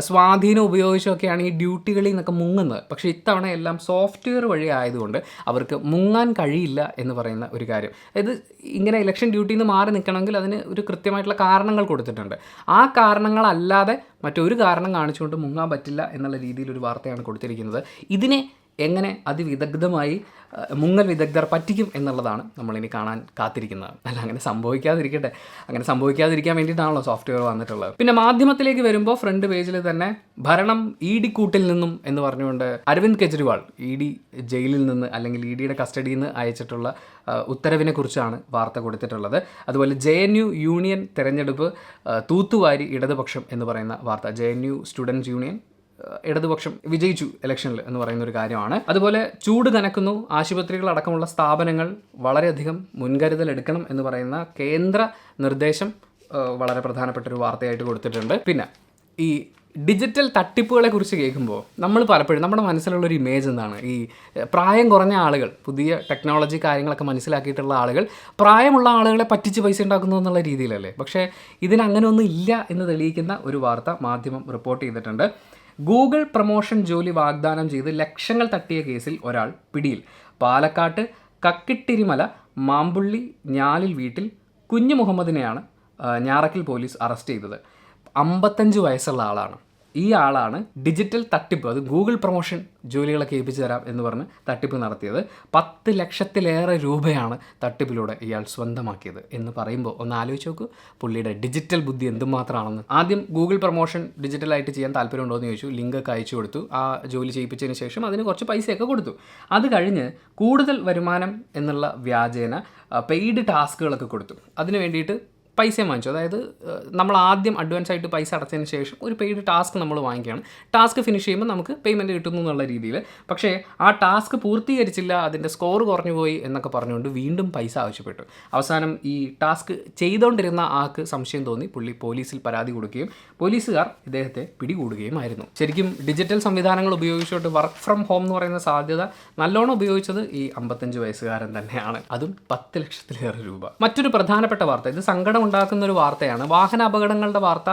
[SPEAKER 1] സ്വാധീനം ഉപയോഗിച്ചൊക്കെയാണ് ഈ ഡ്യൂട്ടികളിൽ നിന്നൊക്കെ മുങ്ങുന്നത്. പക്ഷേ ഇത്തവണ എല്ലാം സോഫ്റ്റ്വെയർ വഴി ആയതുകൊണ്ട് അവർക്ക് മുങ്ങാൻ കഴിയില്ല എന്ന് പറയുന്ന ഒരു കാര്യം. അതായത് ഇങ്ങനെ ഇലക്ഷൻ ഡ്യൂട്ടിയിൽ നിന്ന് മാറി നിൽക്കണമെങ്കിൽ അതിന് ഒരു കൃത്യമായിട്ടുള്ള കാരണങ്ങൾ കൊടുത്തിട്ടുണ്ട്. ആ കാരണങ്ങളല്ലാതെ മറ്റൊരു കാരണം കാണിച്ചുകൊണ്ട് മുങ്ങാൻ പറ്റില്ല എന്നുള്ള രീതിയിലൊരു വാർത്തയാണ് കൊടുത്തിരിക്കുന്നത്. ഇതിനെ എങ്ങനെ അതിവിദഗ്ധമായി മുങ്ങൽ വിദഗ്ധർ പറ്റിക്കും എന്നുള്ളതാണ് നമ്മളിനി കാണാൻ കാത്തിരിക്കുന്നത്. അല്ല, അങ്ങനെ സംഭവിക്കാതിരിക്കട്ടെ. അങ്ങനെ സംഭവിക്കാതിരിക്കാൻ വേണ്ടിയിട്ടാണല്ലോ സോഫ്റ്റ്വെയർ വന്നിട്ടുള്ളത്. പിന്നെ മാധ്യമത്തിലേക്ക് വരുമ്പോൾ ഫ്രണ്ട് പേജിൽ തന്നെ ഭരണം ED കൂട്ടിൽ നിന്നും എന്ന് പറഞ്ഞുകൊണ്ട് അരവിന്ദ് കെജ്രിവാൾ ED ജയിലിൽ നിന്ന് അല്ലെങ്കിൽ EDയുടെ കസ്റ്റഡിയിൽ നിന്ന് അയച്ചിട്ടുള്ള ഉത്തരവിനെ കുറിച്ചാണ് വാർത്ത കൊടുത്തിട്ടുള്ളത്. അതുപോലെ JNU യൂണിയൻ തെരഞ്ഞെടുപ്പ് തൂത്തുവാരി ഇടതുപക്ഷം എന്ന് പറയുന്ന വാർത്ത. JNU സ്റ്റുഡൻസ് യൂണിയൻ ഇടതുപക്ഷം വിജയിച്ചു ഇലക്ഷനിൽ എന്ന് പറയുന്ന ഒരു കാര്യമാണ്. അതുപോലെ ചൂട് കനക്കുന്നു, ആശുപത്രികൾ അടക്കമുള്ള സ്ഥാപനങ്ങൾ വളരെയധികം മുൻകരുതൽ എടുക്കണം എന്ന് പറയുന്ന കേന്ദ്ര നിർദ്ദേശം വളരെ പ്രധാനപ്പെട്ട ഒരു വാർത്തയായിട്ട് കൊടുത്തിട്ടുണ്ട്. പിന്നെ ഈ ഡിജിറ്റൽ തട്ടിപ്പുകളെ കുറിച്ച് കേൾക്കുമ്പോൾ നമ്മൾ പലപ്പോഴും നമ്മുടെ മനസ്സിലുള്ളൊരു ഇമേജ് എന്താണ്, ഈ പ്രായം കുറഞ്ഞ ആളുകൾ, പുതിയ ടെക്നോളജി കാര്യങ്ങളൊക്കെ മനസ്സിലാക്കിയിട്ടുള്ള ആളുകൾ പ്രായമുള്ള ആളുകളെ പറ്റിച്ച് പൈസ ഉണ്ടാക്കുന്നു എന്നുള്ള രീതിയിലല്ലേ. പക്ഷേ ഇതിനങ്ങനെയൊന്നും ഇല്ല എന്ന് തെളിയിക്കുന്ന ഒരു വാർത്ത മാധ്യമം റിപ്പോർട്ട് ചെയ്തിട്ടുണ്ട്. ഗൂഗിൾ പ്രൊമോഷൻ ജോലി വാഗ്ദാനം ചെയ്ത് ലക്ഷങ്ങൾ തട്ടിയ കേസിൽ ഒരാൾ പിടിയിൽ. പാലക്കാട്ട് കക്കിട്ടിരിമല മാമ്പുള്ളി ഞാലിൽ വീട്ടിൽ കുഞ്ഞു മുഹമ്മദിനെയാണ് ഞാറക്കൽ പോലീസ് അറസ്റ്റ് ചെയ്തത്. 55 വയസ്സുള്ള ആളാണ്. ഈ ആളാണ് ഡിജിറ്റൽ തട്ടിപ്പ്, അത് ഗൂഗിൾ പ്രൊമോഷൻ ജോലികളൊക്കെ ഏൽപ്പിച്ചു തരാം എന്ന് പറഞ്ഞ് തട്ടിപ്പ് നടത്തിയത്. 10 ലക്ഷത്തിലേറെ രൂപയാണ് തട്ടിപ്പിലൂടെ ഇയാൾ സ്വന്തമാക്കിയത് എന്ന് പറയുമ്പോൾ ഒന്ന് ആലോചിച്ച് നോക്കൂ പുള്ളിയുടെ ഡിജിറ്റൽ ബുദ്ധി എന്തുമാത്രമാണെന്ന്. ആദ്യം ഗൂഗിൾ പ്രൊമോഷൻ ഡിജിറ്റലായിട്ട് ചെയ്യാൻ താല്പര്യമുണ്ടോ എന്ന് ചോദിച്ചു, ലിങ്കൊക്കെ അയച്ചു കൊടുത്തു. ആ ജോലി ചെയ്യിപ്പിച്ചതിന് ശേഷം അതിന് കുറച്ച് പൈസയൊക്കെ കൊടുത്തു. അത് കഴിഞ്ഞ് കൂടുതൽ വരുമാനം എന്നുള്ള വ്യാജേന പെയ്ഡ് ടാസ്കുകളൊക്കെ കൊടുത്തു. അതിന് വേണ്ടിയിട്ട് പൈസയും വാങ്ങിച്ചു. അതായത് നമ്മൾ ആദ്യം അഡ്വാൻസ് ആയിട്ട് പൈസ അടച്ചതിന് ശേഷം ഒരു പെയ്ഡ് ടാസ്ക് നമ്മൾ വാങ്ങിക്കുകയാണ്. ടാസ്ക് ഫിനിഷ് ചെയ്യുമ്പോൾ നമുക്ക് പേയ്മെൻറ്റ് കിട്ടുന്നു എന്നുള്ള രീതിയിൽ. പക്ഷേ ആ ടാസ്ക് പൂർത്തീകരിച്ചില്ല, അതിൻ്റെ സ്കോർ കുറഞ്ഞു പോയി എന്നൊക്കെ പറഞ്ഞുകൊണ്ട് വീണ്ടും പൈസ ആവശ്യപ്പെട്ടു. അവസാനം ഈ ടാസ്ക് ചെയ്തുകൊണ്ടിരുന്ന ആൾക്ക് സംശയം തോന്നി, പുള്ളി പോലീസിൽ പരാതി കൊടുക്കുകയും പോലീസുകാർ ഇദ്ദേഹത്തെ പിടികൂടുകയുമായിരുന്നു. ശരിക്കും ഡിജിറ്റൽ സംവിധാനങ്ങൾ ഉപയോഗിച്ചുകൊണ്ട് വർക്ക് ഫ്രം ഹോം എന്ന് പറയുന്ന സാധ്യത നല്ലോണം ഉപയോഗിച്ചത് ഈ 55 വയസ്സുകാരൻ തന്നെയാണ്. അതും 10 ലക്ഷത്തിലേറെ രൂപ. മറ്റൊരു പ്രധാനപ്പെട്ട വാർത്ത, ഇത് സങ്കടം ഉണ്ടാക്കുന്ന ഒരു വാർത്തയാണ്. വാഹന അപകടങ്ങളുടെ വാർത്ത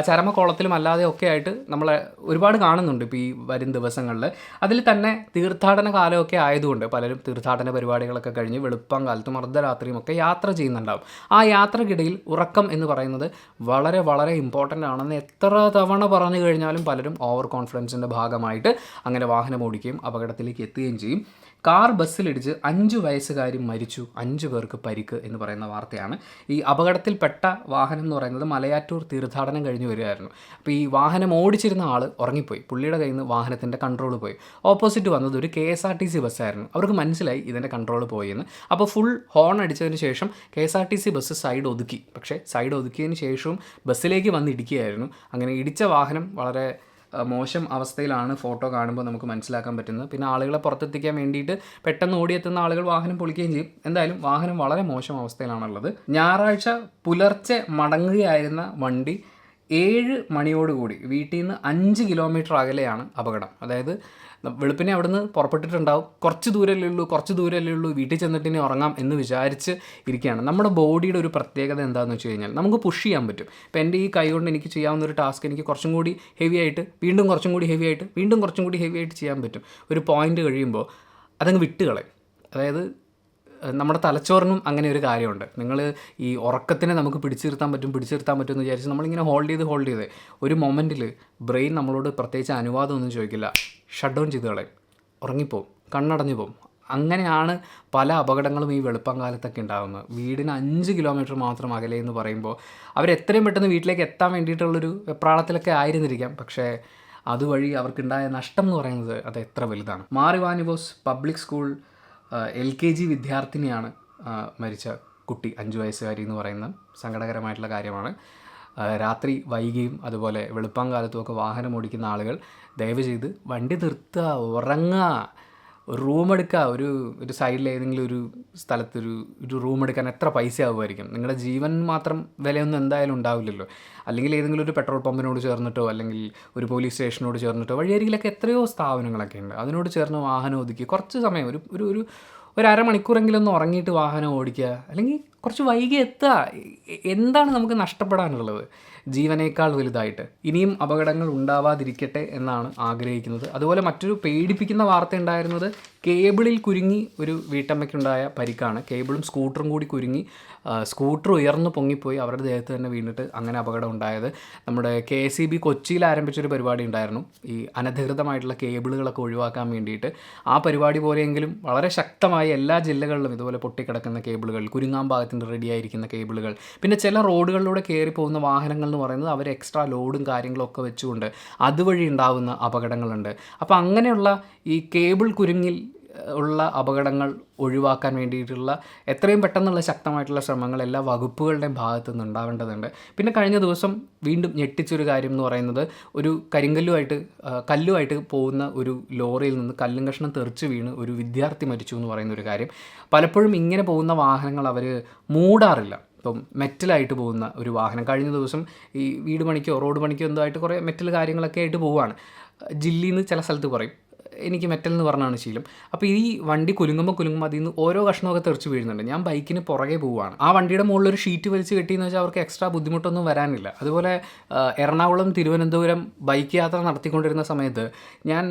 [SPEAKER 1] ചരമക്കോളത്തിലും അല്ലാതെ ഒക്കെ ആയിട്ട് നമ്മൾ ഒരുപാട് കാണുന്നുണ്ട് ഇപ്പോൾ ഈ വരും ദിവസങ്ങളിൽ. അതിൽ തന്നെ തീർത്ഥാടന കാലമൊക്കെ ആയതുകൊണ്ട് പലരും തീർത്ഥാടന പരിപാടികളൊക്കെ കഴിഞ്ഞ് വെളുപ്പം കാലത്തും അർദ്ധരാത്രിയും ഒക്കെ യാത്ര ചെയ്യുന്നുണ്ടാവും. ആ യാത്രക്കിടയിൽ ഉറക്കം എന്ന് പറയുന്നത് വളരെ വളരെ ഇമ്പോർട്ടൻ്റ് ആണെന്ന് എത്ര തവണ പറഞ്ഞു കഴിഞ്ഞാലും പലരും ഓവർ കോൺഫിഡൻസിൻ്റെ ഭാഗമായിട്ട് അങ്ങനെ വാഹനം ഓടിക്കുകയും അപകടത്തിലേക്ക് എത്തുകയും ചെയ്യും. കാർ ബസ്സിലിടിച്ച് 5 വയസ്സുകാരി മരിച്ചു, 5 പേർക്ക് പരിക്ക് എന്ന് പറയുന്ന വാർത്തയാണ്. ഈ അപകടത്തിൽപ്പെട്ട വാഹനം എന്ന് പറയുന്നത് മലയാറ്റൂർ തീർത്ഥാടനം കഴിഞ്ഞ് വരികയായിരുന്നു. അപ്പോൾ ഈ വാഹനം ഓടിച്ചിരുന്ന ആൾ ഉറങ്ങിപ്പോയി. പുള്ളിയുടെ കയ്യിൽ നിന്ന് വാഹനത്തിൻ്റെ കൺട്രോൾ പോയി. ഓപ്പോസിറ്റ് വന്നത് ഒരു KSRTC ബസ്സായിരുന്നു. അവർക്ക് മനസ്സിലായി ഇതിൻ്റെ കൺട്രോൾ പോയെന്ന്. അപ്പോൾ ഫുൾ ഹോൺ അടിച്ചതിന് ശേഷം KSRTC ബസ് സൈഡ് ഒതുക്കി. പക്ഷേ സൈഡ് ഒതുക്കിയതിന് ശേഷവും ബസ്സിലേക്ക് വന്ന് ഇടിക്കുകയായിരുന്നു. അങ്ങനെ ഇടിച്ച വാഹനം വളരെ മോശം അവസ്ഥയിലാണ് ഫോട്ടോ കാണുമ്പോൾ നമുക്ക് മനസ്സിലാക്കാൻ പറ്റുന്നത്. പിന്നെ ആളുകളെ പുറത്തെത്തിക്കാൻ വേണ്ടിയിട്ട് പെട്ടെന്ന് ഓടിയെത്തുന്ന ആളുകൾ വാഹനം പൊളിക്കുകയും ചെയ്യും. എന്തായാലും വാഹനം വളരെ മോശം അവസ്ഥയിലാണുള്ളത്. ഞായറാഴ്ച പുലർച്ചെ മടങ്ങുകയായിരുന്ന വണ്ടി 7 മണിയോടുകൂടി വീട്ടിൽ നിന്ന് 5 കിലോമീറ്റർ അകലെയാണ് അപകടം. അതായത് വെളുപ്പിനെ അവിടുന്ന് പുറപ്പെട്ടിട്ടുണ്ടാവും, കുറച്ച് ദൂരമല്ലേ ഉള്ളൂ, വീട്ടിൽ ചെന്നിട്ട് ഇനി ഉറങ്ങാം എന്ന് വിചാരിച്ച് ഇരിക്കുകയാണ്. നമ്മുടെ ബോഡിയുടെ ഒരു പ്രത്യേകത എന്താണെന്ന് വെച്ച് കഴിഞ്ഞാൽ നമുക്ക് പുഷ് ചെയ്യാൻ പറ്റും. ഇപ്പോൾ എൻ്റെ ഈ കൈ കൊണ്ട് എനിക്ക് ചെയ്യാവുന്ന ഒരു ടാസ്ക് എനിക്ക് കുറച്ചും കൂടി ഹെവി ആയിട്ട് വീണ്ടും കുറച്ചും കൂടി ഹെവി ആയിട്ട് ചെയ്യാൻ പറ്റും. ഒരു പോയിൻ്റ് കഴിയുമ്പോൾ അതങ്ങ് വിട്ട് കളയും. അതായത് നമ്മുടെ തലച്ചോറിനും അങ്ങനെ ഒരു കാര്യമുണ്ട്. നിങ്ങൾ ഈ ഉറക്കത്തിനെ നമുക്ക് പിടിച്ചു നിർത്താൻ പറ്റും എന്ന് വിചാരിച്ച് നമ്മളിങ്ങനെ ഹോൾഡ് ചെയ്ത് ഒരു മൊമെൻറ്റിൽ ബ്രെയിൻ നമ്മളോട് പ്രത്യേകിച്ച് അനുവാദമൊന്നും ചോദിക്കില്ല, ഷട്ട് ഡൗൺ ചെയ്ത് കളയും, ഉറങ്ങിപ്പോവും, കണ്ണടഞ്ഞു പോവും. അങ്ങനെയാണ് പല അപകടങ്ങളും ഈ വെളുപ്പം കാലത്തൊക്കെ ഉണ്ടാകുന്നത്. വീടിന് 5 കിലോമീറ്റർ മാത്രം അകലെ എന്ന് പറയുമ്പോൾ അവരെത്രയും പെട്ടെന്ന് വീട്ടിലേക്ക് എത്താൻ വേണ്ടിയിട്ടുള്ളൊരു വെപ്രാളത്തിലൊക്കെ ആയിരുന്നിരിക്കാം. പക്ഷേ അതുവഴി അവർക്കുണ്ടായ നഷ്ടം എന്ന് പറയുന്നത് അത് എത്ര വലുതാണ്. മാറിവാനിവോസ് പബ്ലിക് സ്കൂൾ LKG വിദ്യാർത്ഥിനിയാണ് മരിച്ച കുട്ടി, 5 വയസ്സുകാരി എന്ന് പറയുന്ന സങ്കടകരമായിട്ടുള്ള കാര്യമാണ്. രാത്രി വൈകിയും അതുപോലെ വെളുപ്പം കാലത്തുമൊക്കെ വാഹനം ഓടിക്കുന്ന ആളുകൾ ദയവ് ചെയ്ത് വണ്ടി നിർത്തുക, ഉറങ്ങുക, റൂം എടുക്കുക. ഒരു സൈഡിൽ ഏതെങ്കിലും ഒരു സ്ഥലത്ത് ഒരു റൂം എടുക്കാൻ എത്ര പൈസ ആകുമായിരിക്കും? നിങ്ങളുടെ ജീവൻ മാത്രം വിലയൊന്നും എന്തായാലും ഉണ്ടാവില്ലല്ലോ. അല്ലെങ്കിൽ ഏതെങ്കിലും ഒരു പെട്രോൾ പമ്പിനോട് ചേർന്നിട്ടോ അല്ലെങ്കിൽ ഒരു പോലീസ് സ്റ്റേഷനോട് ചേർന്നിട്ടോ വഴിയരികിലൊക്കെ എത്രയോ സ്ഥാപനങ്ങളൊക്കെ ഉണ്ട്. അതിനോട് ചേർന്ന് വാഹനം ഒതുക്കി കുറച്ച് സമയം ഒരു അരമണിക്കൂറെങ്കിലും ഒന്ന് ഉറങ്ങിയിട്ട് വാഹനം ഓടിക്കുക, അല്ലെങ്കിൽ കുറച്ച് വൈകി എത്തുക. എന്താണ് നമുക്ക് നഷ്ടപ്പെടാനുള്ളത് ജീവനേക്കാൾ വലുതായിട്ട്? ഇനിയും അപകടങ്ങൾ ഉണ്ടാവാതിരിക്കട്ടെ എന്നാണ് ആഗ്രഹിക്കുന്നത്. അതുപോലെ മറ്റൊരു പേടിപ്പിക്കുന്ന വാർത്ത ഉണ്ടായിരുന്നത് കേബിളിൽ കുരുങ്ങി ഒരു വീട്ടമ്മയ്ക്കുണ്ടായ പരിക്കാണ്. കേബിളും സ്കൂട്ടറും കൂടി കുരുങ്ങി സ്കൂട്ടർ ഉയർന്നു പൊങ്ങിപ്പോയി അവരുടെ ദേഹത്ത് തന്നെ വീണിട്ട് അങ്ങനെ അപകടം ഉണ്ടായത്. നമ്മുടെ KSEB കൊച്ചിയിൽ ആരംഭിച്ചൊരു പരിപാടി ഉണ്ടായിരുന്നു, ഈ അനധികൃതമായിട്ടുള്ള കേബിളുകളൊക്കെ ഒഴിവാക്കാൻ വേണ്ടിയിട്ട്. ആ പരിപാടി പോലെയെങ്കിലും വളരെ ശക്തമായി എല്ലാ ജില്ലകളിലും ഇതുപോലെ പൊട്ടിക്കിടക്കുന്ന കേബിളുകൾ, കുരുങ്ങാൻ ഭാഗത്തിൻ്റെ റെഡിയായിരിക്കുന്ന കേബിളുകൾ, പിന്നെ ചില റോഡുകളിലൂടെ കയറി പോകുന്ന വാഹനങ്ങൾ എന്ന് പറയുന്നത് അവർ എക്സ്ട്രാ ലോഡും കാര്യങ്ങളൊക്കെ വെച്ചുകൊണ്ട് അതുവഴി ഉണ്ടാകുന്ന അപകടങ്ങളുണ്ട്. അപ്പോൾ അങ്ങനെയുള്ള ഈ കേബിൾ കുരുങ്ങിൽ ഉള്ള അപകടങ്ങൾ ഒഴിവാക്കാൻ വേണ്ടിയിട്ടുള്ള എത്രയും പെട്ടെന്നുള്ള ശക്തമായിട്ടുള്ള ശ്രമങ്ങൾ എല്ലാ വകുപ്പുകളുടെയും ഭാഗത്തു നിന്ന് ഉണ്ടാവേണ്ടതുണ്ട്. പിന്നെ കഴിഞ്ഞ ദിവസം വീണ്ടും ഞെട്ടിച്ചൊരു കാര്യം എന്ന് പറയുന്നത് ഒരു കല്ലുമായിട്ട് പോകുന്ന ഒരു ലോറിയിൽ നിന്ന് കല്ലും കഷ്ണം തെറിച്ച് വീണ് ഒരു വിദ്യാർത്ഥി മരിച്ചു എന്ന് പറയുന്ന ഒരു കാര്യം. പലപ്പോഴും ഇങ്ങനെ പോകുന്ന വാഹനങ്ങൾ അവർ മൂടാറില്ല. ഇപ്പം മെറ്റലായിട്ട് പോകുന്ന ഒരു വാഹനം കഴിഞ്ഞ ദിവസം ഈ വീട് പണിക്കോ റോഡ് പണിക്കോ എന്തോ ആയിട്ട് കുറേ മെറ്റൽ കാര്യങ്ങളൊക്കെ ആയിട്ട് പോവുകയാണ്. ജില്ലിന്ന് ചില സ്ഥലത്ത് പറയും, എനിക്ക് മെറ്റൽ എന്ന് പറഞ്ഞാണ് ശീലം. അപ്പോൾ ഈ വണ്ടി കുലുങ്ങുമ്പോൾ അതിൽ നിന്ന് ഓരോ കഷ്ണമൊക്കെ തെറിച്ച് വീഴുന്നുണ്ട്. ഞാൻ ബൈക്കിന് പുറകെ പോവുകയാണ്. ആ വണ്ടിയുടെ മുകളിൽ ഒരു ഷീറ്റ് വലിച്ച് കെട്ടിയെന്ന് വെച്ചാൽ അവർക്ക് എക്സ്ട്രാ ബുദ്ധിമുട്ടൊന്നും വരാനില്ല. അതുപോലെ എറണാകുളം തിരുവനന്തപുരം ബൈക്ക് യാത്ര നടത്തിക്കൊണ്ടിരുന്ന സമയത്ത് ഞാൻ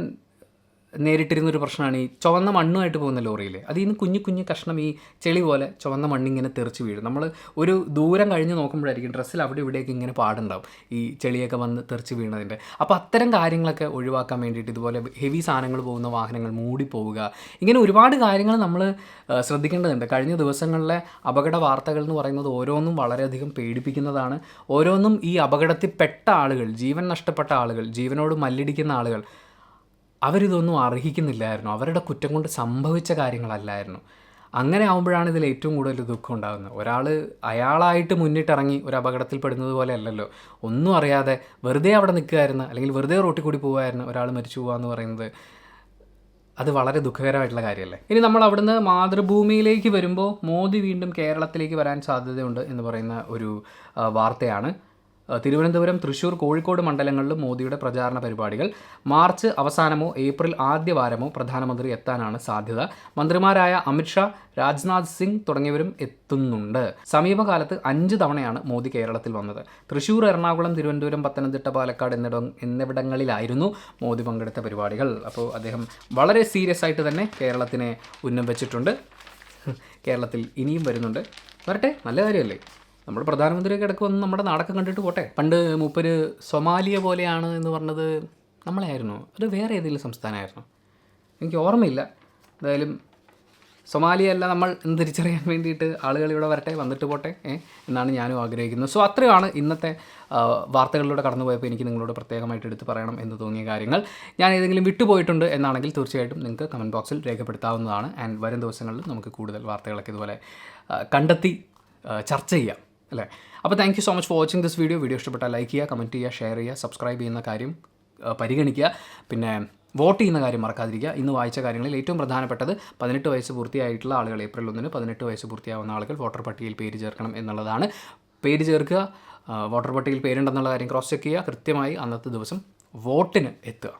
[SPEAKER 1] നേരിട്ടിരുന്നൊരു പ്രശ്നമാണ് ഈ ചുവന്ന മണ്ണുമായിട്ട് പോകുന്ന ലോറിയിൽ. അതിൽ നിന്ന് കുഞ്ഞു കഷ്ണം ഈ ചെളി പോലെ ചുവന്ന മണ്ണിങ്ങനെ തെറിച്ച് വീഴും. നമ്മൾ ഒരു ദൂരം കഴിഞ്ഞ് നോക്കുമ്പോഴായിരിക്കും ഡ്രസ്സിൽ അവിടെ ഇവിടെയൊക്കെ ഇങ്ങനെ പാടുണ്ടാവും ഈ ചെളിയൊക്കെ വന്ന് തെറിച്ച് വീണതിൻ്റെ. അപ്പോൾ അത്തരം കാര്യങ്ങളൊക്കെ ഒഴിവാക്കാൻ വേണ്ടിയിട്ട് ഇതുപോലെ ഹെവി സാധനങ്ങൾ പോകുന്ന വാഹനങ്ങൾ മൂടിപ്പോവുക, ഇങ്ങനെ ഒരുപാട് കാര്യങ്ങൾ നമ്മൾ ശ്രദ്ധിക്കേണ്ടതുണ്ട്. കഴിഞ്ഞ ദിവസങ്ങളിലെ അപകട വാർത്തകൾ എന്ന് പറയുന്നത് ഓരോന്നും വളരെയധികം പേടിപ്പിക്കുന്നതാണ്. ഓരോന്നും ഈ അപകടത്തിൽപ്പെട്ട ആളുകൾ, ജീവൻ നഷ്ടപ്പെട്ട ആളുകൾ, ജീവനോട് മല്ലിടിക്കുന്ന ആളുകൾ, അവരിതൊന്നും അർഹിക്കുന്നില്ലായിരുന്നു. അവരുടെ കുറ്റം കൊണ്ട് സംഭവിച്ച കാര്യങ്ങളല്ലായിരുന്നു. അങ്ങനെ ആകുമ്പോഴാണ് ഇതിൽ ഏറ്റവും കൂടുതൽ ദുഃഖം ഉണ്ടാകുന്നത്. ഒരാൾ അയാളായിട്ട് മുന്നിട്ടിറങ്ങി ഒരു അപകടത്തിൽ പെടുന്നത് പോലെ അല്ലല്ലോ. ഒന്നും അറിയാതെ വെറുതെ അവിടെ നിൽക്കുമായിരുന്നു, അല്ലെങ്കിൽ വെറുതെ റോട്ടിൽ കൂടി പോകുമായിരുന്നു ഒരാൾ മരിച്ചു പോകുക എന്ന് പറയുന്നത്, അത് വളരെ ദുഃഖകരമായിട്ടുള്ള കാര്യമല്ലേ. ഇനി നമ്മൾ അവിടുന്ന് മാതൃഭൂമിയിലേക്ക് വരുമ്പോൾ മോദി വീണ്ടും കേരളത്തിലേക്ക് വരാൻ സാധ്യതയുണ്ട് എന്ന് പറയുന്ന ഒരു വാർത്തയാണ്. തിരുവനന്തപുരം, തൃശ്ശൂർ, കോഴിക്കോട് മണ്ഡലങ്ങളിലും മോദിയുടെ പ്രചാരണ പരിപാടികൾ. മാർച്ച് അവസാനമോ ഏപ്രിൽ ആദ്യ വാരമോ പ്രധാനമന്ത്രി എത്താനാണ് സാധ്യത. മന്ത്രിമാരായ അമിത്ഷാ, രാജ്നാഥ് സിംഗ് തുടങ്ങിയവരും എത്തുന്നുണ്ട്. സമീപകാലത്ത് 5 തവണയാണ് മോദി കേരളത്തിൽ വന്നത്. തൃശ്ശൂർ, എറണാകുളം, തിരുവനന്തപുരം, പത്തനംതിട്ട, പാലക്കാട് എന്നിവിടങ്ങളിലായിരുന്നു മോദി പങ്കെടുത്ത പരിപാടികൾ. അപ്പോൾ അദ്ദേഹം വളരെ സീരിയസ് ആയിട്ട് തന്നെ കേരളത്തിനെ ഉന്നം വെച്ചിട്ടുണ്ട്. കേരളത്തിൽ ഇനിയും വരുന്നുണ്ട്. വരട്ടെ, നല്ല കാര്യമല്ലേ. നമ്മുടെ പ്രധാനമന്ത്രിയൊക്കെ ഇടയ്ക്ക് വന്ന് നമ്മുടെ നാടൊക്കെ കണ്ടിട്ട് പോട്ടെ. പണ്ട് മൂപ്പര് സൊമാലിയ പോലെയാണ് എന്ന് പറഞ്ഞത് നമ്മളെയായിരുന്നു, അത് വേറെ ഏതെങ്കിലും സംസ്ഥാനമായിരുന്നു, എനിക്ക് ഓർമ്മയില്ല. എന്തായാലും സൊമാലിയ അല്ല നമ്മൾ എന്ന് തിരിച്ചറിയാൻ വേണ്ടിയിട്ട് ആളുകൾ ഇവിടെ വരട്ടെ, വന്നിട്ട് പോട്ടെ എന്നാണ് ഞാനും ആഗ്രഹിക്കുന്നത്. സോ അത്രയാണ് ഇന്നത്തെ വാർത്തകളിലൂടെ കടന്നുപോയപ്പോൾ എനിക്ക് നിങ്ങളോട് പ്രത്യേകമായിട്ട് എടുത്ത് പറയണം എന്ന് തോന്നിയ കാര്യങ്ങൾ. ഞാൻ ഏതെങ്കിലും വിട്ടുപോയിട്ടുണ്ട് എന്നാണെങ്കിൽ തീർച്ചയായിട്ടും നിങ്ങൾക്ക് കമൻറ്റ് ബോക്സിൽ രേഖപ്പെടുത്താവുന്നതാണ്. ആൻഡ് വരും ദിവസങ്ങളിൽ നമുക്ക് കൂടുതൽ വാർത്തകളൊക്കെ ഇതുപോലെ കണ്ടെത്തി ചർച്ച ചെയ്യാം, അല്ലേ? അപ്പോൾ thank you so much for watching this video. Video ഇഷ്ടപ്പെട്ടാൽ ലൈക്ക് ചെയ്യുക, കമൻറ്റ് ചെയ്യുക, ഷെയർ ചെയ്യുക, സബ്സ്ക്രൈബ് ചെയ്യുന്ന കാര്യം പരിഗണിക്കുക. പിന്നെ വോട്ട് ചെയ്യുന്ന കാര്യം മറക്കാതിരിക്കുക. ഇന്ന് വായിച്ച കാര്യങ്ങളിൽ ഏറ്റവും പ്രധാനപ്പെട്ടത് 18 വയസ്സ് പൂർത്തിയായിട്ടുള്ള ആളുകൾ, ഏപ്രിൽ 1 18 വയസ്സ് പൂർത്തിയാവുന്ന ആളുകൾ വോട്ടർ പട്ടികയിൽ പേര് ചേർക്കണം എന്നുള്ളതാണ്. പേര് ചേർക്കുക, വോട്ടർ പട്ടികയിൽ പേരുണ്ടെന്നുള്ള കാര്യം ക്രോസ് ചെക്ക് ചെയ്യുക, കൃത്യമായി അന്നത്തെ ദിവസം വോട്ടിന് എത്തുക.